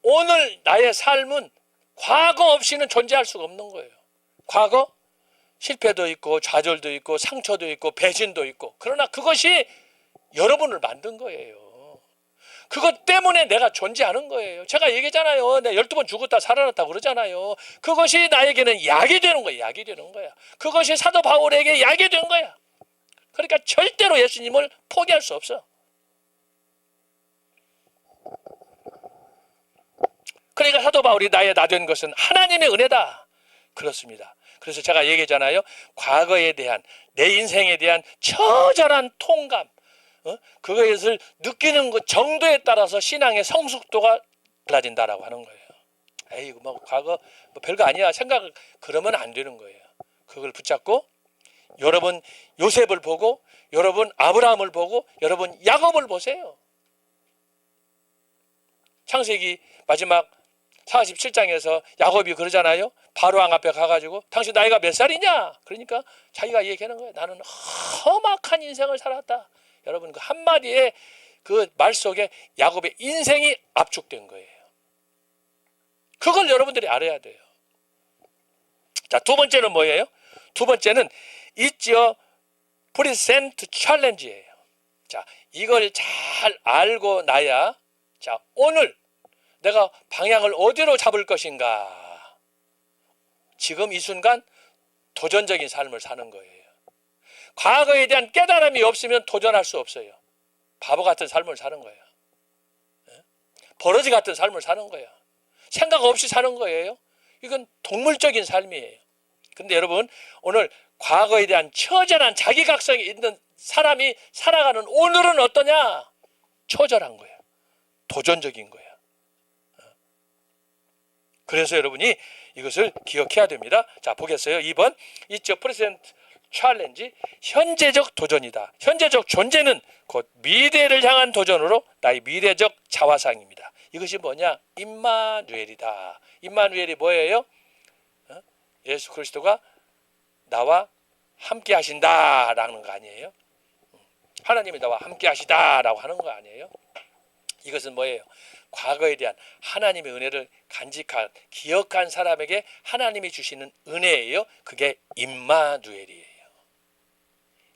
오늘 나의 삶은 과거 없이는 존재할 수가 없는 거예요. 과거 실패도 있고 좌절도 있고 상처도 있고 배신도 있고, 그러나 그것이 여러분을 만든 거예요. 그것 때문에 내가 존재하는 거예요. 제가 얘기했잖아요. 내가 12번 죽었다 살아났다 그러잖아요. 그것이 나에게는 약이 되는 거야. 약이 되는 거야. 그것이 사도 바울에게 약이 된 거야. 그러니까 절대로 예수님을 포기할 수 없어. 그러니까 사도 바울이 나의 나 된 것은 하나님의 은혜다. 그렇습니다. 그래서 제가 얘기했잖아요. 과거에 대한, 내 인생에 대한 처절한 통감, 그것을 느끼는 그 정도에 따라서 신앙의 성숙도가 달라진다라고 하는 거예요. 에이, 뭐 과거 뭐 별거 아니야 생각, 그러면 안 되는 거예요. 그걸 붙잡고 여러분 요셉을 보고, 여러분 아브라함을 보고, 여러분 야곱을 보세요. 창세기 마지막 47장에서 야곱이 그러잖아요. 바로왕 앞에 가가지고 당신 나이가 몇 살이냐? 그러니까 자기가 얘기하는 거예요. 나는 험악한 인생을 살았다. 여러분 그 한마디에 그 말 속에 야곱의 인생이 압축된 거예요. 그걸 여러분들이 알아야 돼요. 자, 두 번째는 뭐예요? 두 번째는 있지요. 프리센트 챌린지예요. 자, 이걸 잘 알고 나야, 자, 오늘 내가 방향을 어디로 잡을 것인가? 지금 이 순간 도전적인 삶을 사는 거예요. 과거에 대한 깨달음이 없으면 도전할 수 없어요. 바보 같은 삶을 사는 거예요. 버러지 같은 삶을 사는 거예요. 생각 없이 사는 거예요. 이건 동물적인 삶이에요. 근데 여러분, 오늘 과거에 대한 처절한 자기각성이 있는 사람이 살아가는 오늘은 어떠냐? 처절한 거예요. 도전적인 거예요. 그래서 여러분이 이것을 기억해야 됩니다. 자, 보겠어요. 2번 있죠. 프레젠트 챌린지, 현재적 도전이다. 현재적 존재는 곧 미래를 향한 도전으로 나의 미래적 자화상입니다. 이것이 뭐냐? 임마누엘이다. 임마누엘이 뭐예요? 예수 그리스도가 나와 함께 하신다라는 거 아니에요? 하나님이 나와 함께 하시다라고 하는 거 아니에요? 이것은 뭐예요? 과거에 대한 하나님의 은혜를 간직한, 기억한 사람에게 하나님이 주시는 은혜예요. 그게 임마누엘이에요.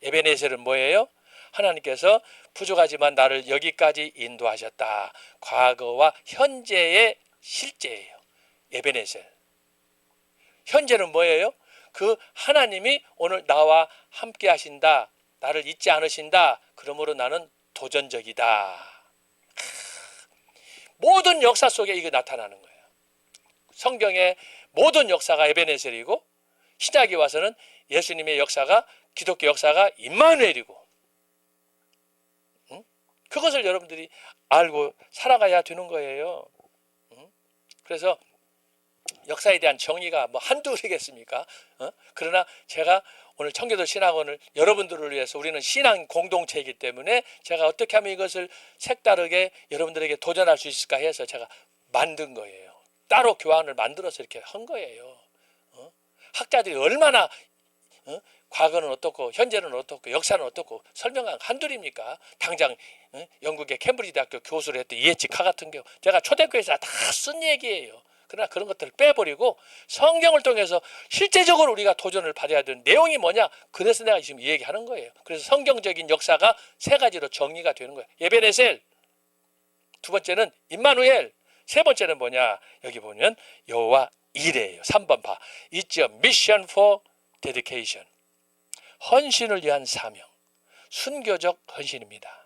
에베네셀은 뭐예요? 하나님께서 부족하지만 나를 여기까지 인도하셨다. 과거와 현재의 실제예요. 에베네셀. 현재는 뭐예요? 그 하나님이 오늘 나와 함께 하신다. 나를 잊지 않으신다. 그러므로 나는 도전적이다. 모든 역사 속에 이게 나타나는 거예요. 성경의 모든 역사가 에베네셀이고, 신약에 와서는 예수님의 역사가, 기독교 역사가 임마누엘이고, 그것을 여러분들이 알고 살아가야 되는 거예요. 그래서 역사에 대한 정의가 뭐 한둘이겠습니까? 그러나 제가 오늘 청교도 신학원을 여러분들을 위해서, 우리는 신앙 공동체이기 때문에 제가 어떻게 하면 이것을 색다르게 여러분들에게 도전할 수 있을까 해서 제가 만든 거예요. 따로 교환을 만들어서 이렇게 한 거예요. 학자들이 얼마나 과거는 어떻고 현재는 어떻고 역사는 어떻고 설명한 한둘입니까? 당장 영국의 캠브리지 대학교 교수를 했던 이에치 카 같은 경우 제가 초대교회에서 다 쓴 얘기예요. 그러나 그런 것들을 빼버리고 성경을 통해서 실제적으로 우리가 도전을 받아야 되는 내용이 뭐냐? 그래서 내가 지금 이 얘기하는 거예요. 그래서 성경적인 역사가 세 가지로 정리가 되는 거예요. 에베네셀, 두 번째는 임마누엘, 세 번째는 뭐냐? 여기 보면 여호와 이레예요. 3번 봐. It's a mission for dedication. 헌신을 위한 사명, 순교적 헌신입니다.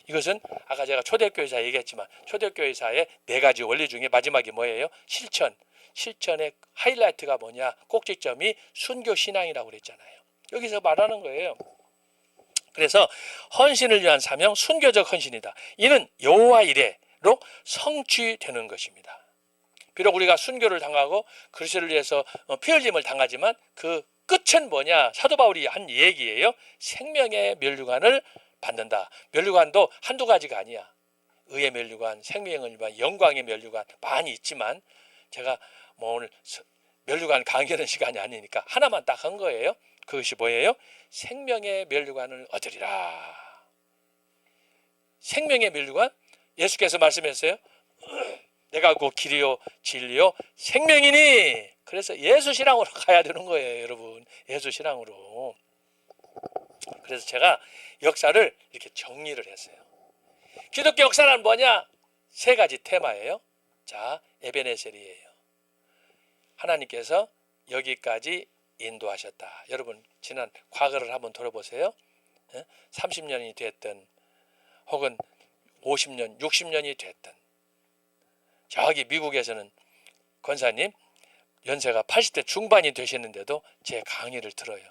이것은 아까 제가 초대교회사 얘기했지만 초대교회사의 네 가지 원리 중에 마지막이 뭐예요? 실천. 실천의 하이라이트가 뭐냐? 꼭지점이 순교신앙이라고 그랬잖아요. 여기서 말하는 거예요. 그래서 헌신을 위한 사명, 순교적 헌신이다. 이는 여호와 이레로 성취되는 것입니다. 비록 우리가 순교를 당하고 그리스도를 위해서 피 흘림을 당하지만 그 끝은 뭐냐? 사도 바울이 한 얘기예요. 생명의 면류관을 받는다. 면류관도 한두 가지가 아니야. 의의 면류관, 생명의 면류관, 영광의 면류관 많이 있지만 제가 뭐 오늘 면류관 강의하는 시간이 아니니까 하나만 딱 한 거예요. 그것이 뭐예요? 생명의 면류관을 얻으리라. 생명의 면류관? 예수께서 말씀했어요. 내가 곧 길이요 진리요 생명이니. 그래서 예수 신앙으로 가야 되는 거예요, 여러분. 예수 신앙으로. 그래서 제가 역사를 이렇게 정리를 했어요. 기독교 역사는 뭐냐? 세 가지 테마예요. 자, 에베네셀이에요. 하나님께서 여기까지 인도하셨다. 여러분 지난 과거를 한번 돌아보세요. 30년이 됐든 혹은 50년, 60년이 됐든 저기 미국에서는 권사님 연세가 80대 중반이 되시는데도 제 강의를 들어요.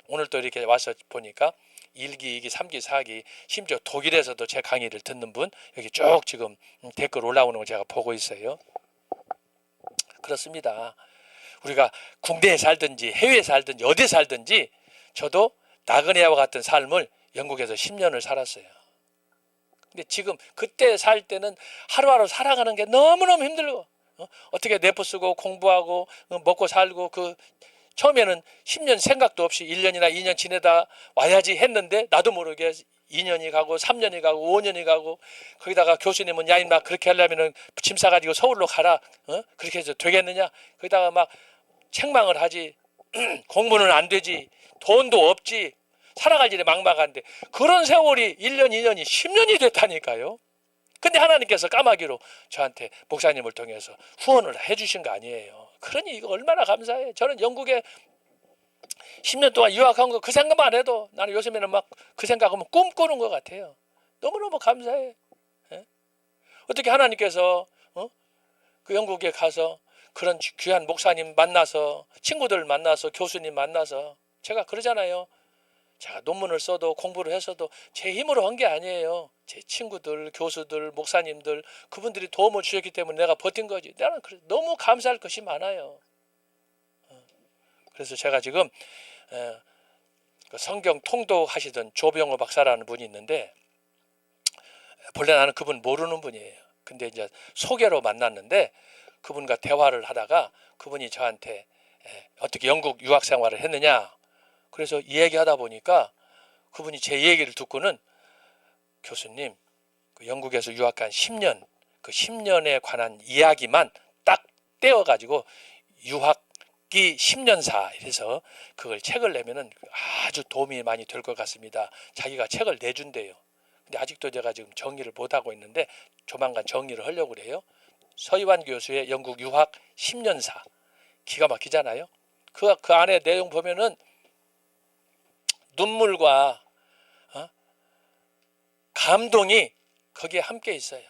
오늘 또 이렇게 와서 보니까 1기, 2기, 3기, 4기 심지어 독일에서도 제 강의를 듣는 분 여기 쭉 지금 댓글 올라오는 거 제가 보고 있어요. 그렇습니다. 우리가 국내에 살든지 해외에 살든지 어디에 살든지 저도 나그네와 같은 삶을 영국에서 10년을 살았어요. 근데 지금 그때 살 때는 하루하루 살아가는 게 너무너무 힘들고 어떻게 내포 쓰고 공부하고 먹고 살고 그 처음에는 10년 생각도 없이 1년이나 2년 지내다 와야지 했는데 나도 모르게 2년이 가고 3년이 가고 5년이 가고 거기다가 교수님은 야 인마 그렇게 하려면 짐 싸가지고 서울로 가라 그렇게 해서 되겠느냐 거기다가 막 책망을 하지 공부는 안 되지 돈도 없지 살아갈 일이 막막한데 그런 세월이 1년 2년이 10년이 됐다니까요. 근데 하나님께서 까마귀로 저한테 목사님을 통해서 후원을 해주신 거 아니에요. 그러니 이거 얼마나 감사해. 저는 영국에 10년 동안 유학한 거 그 생각만 해도 나는 요즘에는 막 그 생각하면 꿈꾸는 것 같아요. 너무너무 감사해. 예? 어떻게 하나님께서 그 영국에 가서 그런 귀한 목사님 만나서 친구들 만나서 교수님 만나서 제가 그러잖아요. 제가 논문을 써도 공부를 해서도 제 힘으로 한 게 아니에요. 제 친구들, 교수들, 목사님들 그분들이 도움을 주셨기 때문에 내가 버틴 거지. 나는 너무 감사할 것이 많아요. 그래서 제가 지금 성경 통독하시던 조병호 박사라는 분이 있는데 본래 나는 그분 모르는 분이에요. 근데 이제 소개로 만났는데 그분과 대화를 하다가 그분이 저한테 어떻게 영국 유학 생활을 했느냐 그래서 이야기하다 보니까 그분이 제 얘기를 듣고는 교수님 그 영국에서 유학한 10년 그 10년에 관한 이야기만 딱 떼어가지고 유학기 10년사 이래서 그걸 책을 내면은 아주 도움이 많이 될 것 같습니다. 자기가 책을 내준대요. 근데 아직도 제가 지금 정리를 못하고 있는데 조만간 정리를 하려고 그래요. 서희환 교수의 영국 유학 10년사 기가 막히잖아요. 그 안에 내용 보면은 눈물과 감동이 거기에 함께 있어요.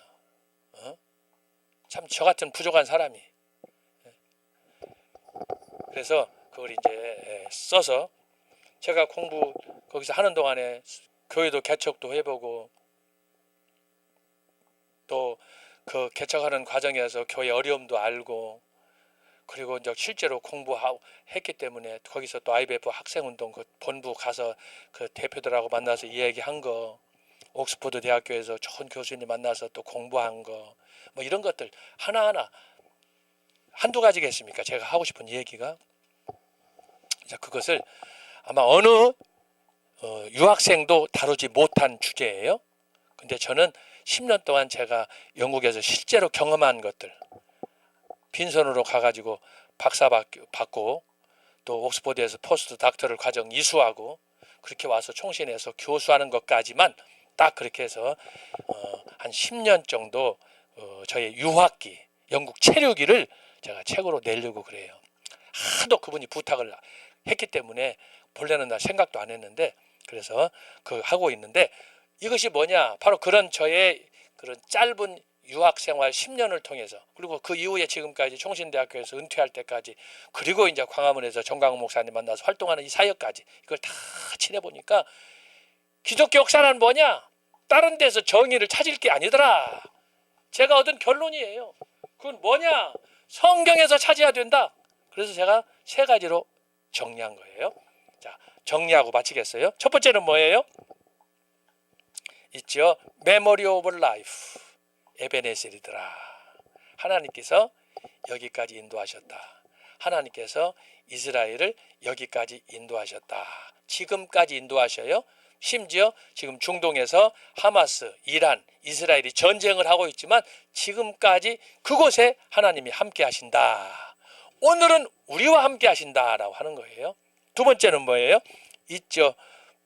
참 저 같은 부족한 사람이 그래서 그걸 이제 써서 제가 공부 거기서 하는 동안에 교회도 개척도 해보고 또 그 개척하는 과정에서 교회 어려움도 알고 그리고 이제 실제로 공부하고 했기 때문에 거기서 또 IBF 학생운동 그 본부 가서 그 대표들하고 만나서 이야기한 거, 옥스퍼드 대학교에서 좋은 교수님 만나서 또 공부한 거, 뭐 이런 것들 하나하나 한두 가지겠습니까? 제가 하고 싶은 얘기가. 자, 그것을 아마 어느 유학생도 다루지 못한 주제예요. 근데 저는 10년 동안 제가 영국에서 실제로 경험한 것들, 빈손으로 가가지고 박사 받고 또 옥스퍼드에서 포스트 닥터럴 과정 이수하고 그렇게 와서 총신해서 교수하는 것까지만 딱 그렇게 해서 한 10년 정도 저의 유학기, 영국 체류기를 제가 책으로 내려고 그래요. 하도 그분이 부탁을 했기 때문에 본래는 나 생각도 안 했는데, 그래서 그 하고 있는데, 이것이 뭐냐, 바로 그런 저의 그런 짧은 유학 생활 10년을 통해서, 그리고 그 이후에 지금까지 총신대학교에서 은퇴할 때까지, 그리고 이제 광화문에서 정광훈 목사님 만나서 활동하는 이 사역까지, 이걸 다 치내보니까 기독교 역사란 뭐냐, 다른 데서 정의를 찾을 게 아니더라. 제가 얻은 결론이에요. 그건 뭐냐, 성경에서 찾아야 된다. 그래서 제가 세 가지로 정리한 거예요. 자, 정리하고 마치겠어요. 첫 번째는 뭐예요? 있죠. 메모리 오브 라이프. 에베네셀이더라. 하나님께서 여기까지 인도하셨다. 하나님께서 이스라엘을 여기까지 인도하셨다. 지금까지 인도하셔요. 심지어 지금 중동에서 하마스, 이란, 이스라엘이 전쟁을 하고 있지만 지금까지 그곳에 하나님이 함께 하신다. 오늘은 우리와 함께 하신다라고 하는 거예요. 두 번째는 뭐예요? 있죠.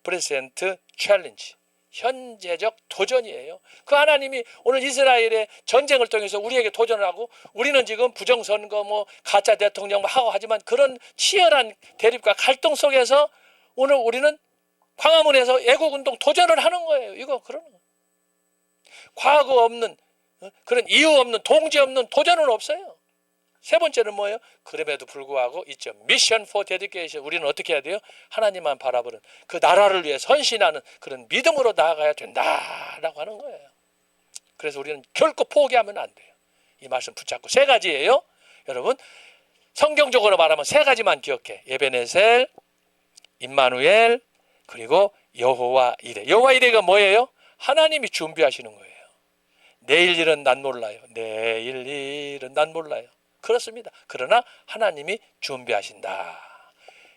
프레젠트 챌린지. 현재적 도전이에요. 그 하나님이 오늘 이스라엘의 전쟁을 통해서 우리에게 도전을 하고, 우리는 지금 부정선거, 뭐 가짜 대통령 하고 하지만 그런 치열한 대립과 갈등 속에서 오늘 우리는 광화문에서 애국운동 도전을 하는 거예요. 이거 그러는 거예요. 과거 없는, 그런 이유 없는, 동지 없는 도전은 없어요. 세 번째는 뭐예요? 그럼에도 불구하고 있죠. 미션 포 데디케이션. 우리는 어떻게 해야 돼요? 하나님만 바라보는, 그 나라를 위해 헌신하는 그런 믿음으로 나아가야 된다라고 하는 거예요. 그래서 우리는 결코 포기하면 안 돼요. 이 말씀 붙잡고 세 가지예요. 여러분, 성경적으로 말하면 세 가지만 기억해. 에베네셀, 임마누엘, 그리고 여호와 이레. 여호와 이레가 뭐예요? 하나님이 준비하시는 거예요. 내일 일은 난 몰라요. 내일 일은 난 몰라요. 그렇습니다. 그러나 하나님이 준비하신다.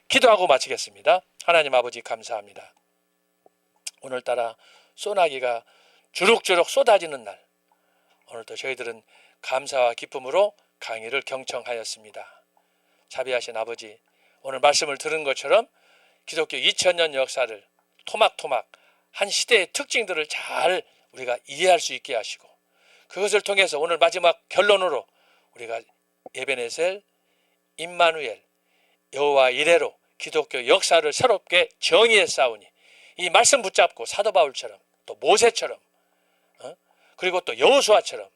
기도하고 마치겠습니다. 하나님 아버지 감사합니다. 오늘따라 소나기가 주룩주룩 쏟아지는 날, 오늘도 저희들은 감사와 기쁨으로 강의를 경청하였습니다. 자비하신 아버지, 오늘 말씀을 들은 것처럼 기독교 2000년 역사를 토막토막 한 시대의 특징들을 잘 우리가 이해할 수 있게 하시고, 그것을 통해서 오늘 마지막 결론으로 우리가 에베네셀, 임마누엘, 여호와 이레로 기독교 역사를 새롭게 정의해 싸우니, 이 말씀 붙잡고 사도 바울처럼 또 모세처럼 그리고 또 여호수아처럼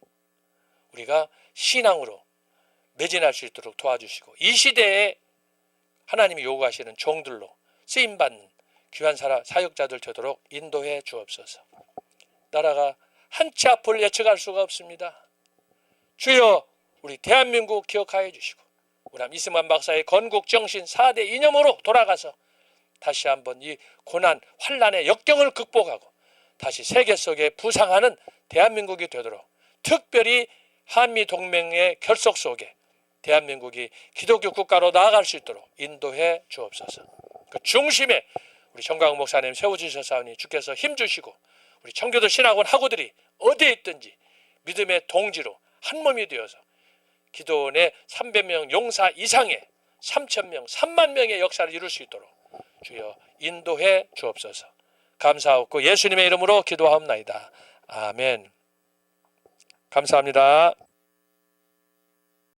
우리가 신앙으로 매진할 수 있도록 도와주시고, 이 시대에 하나님이 요구하시는 종들로 쓰임받는 귀한 사역자들 되도록 인도해 주옵소서. 나라가 한치 앞을 예측할 수가 없습니다. 주여, 우리 대한민국 기억하여 주시고, 우리 이승만 박사의 건국 정신 4대 이념으로 돌아가서 다시 한번 이 고난 환난의 역경을 극복하고 다시 세계 속에 부상하는 대한민국이 되도록, 특별히 한미동맹의 결속 속에 대한민국이 기독교 국가로 나아갈 수 있도록 인도해 주옵소서. 그 중심에 우리 정광훈 목사님 세워주셨사오니 주께서 힘주시고, 우리 청교도 신학원 학우들이 어디에 있든지 믿음의 동지로 한 몸이 되어서 기도원의 300명 용사 이상의 3,000명, 3만 명의 역사를 이룰 수 있도록 주여 인도해 주옵소서. 감사하고 예수님의 이름으로 기도하옵나이다. 아멘. 감사합니다.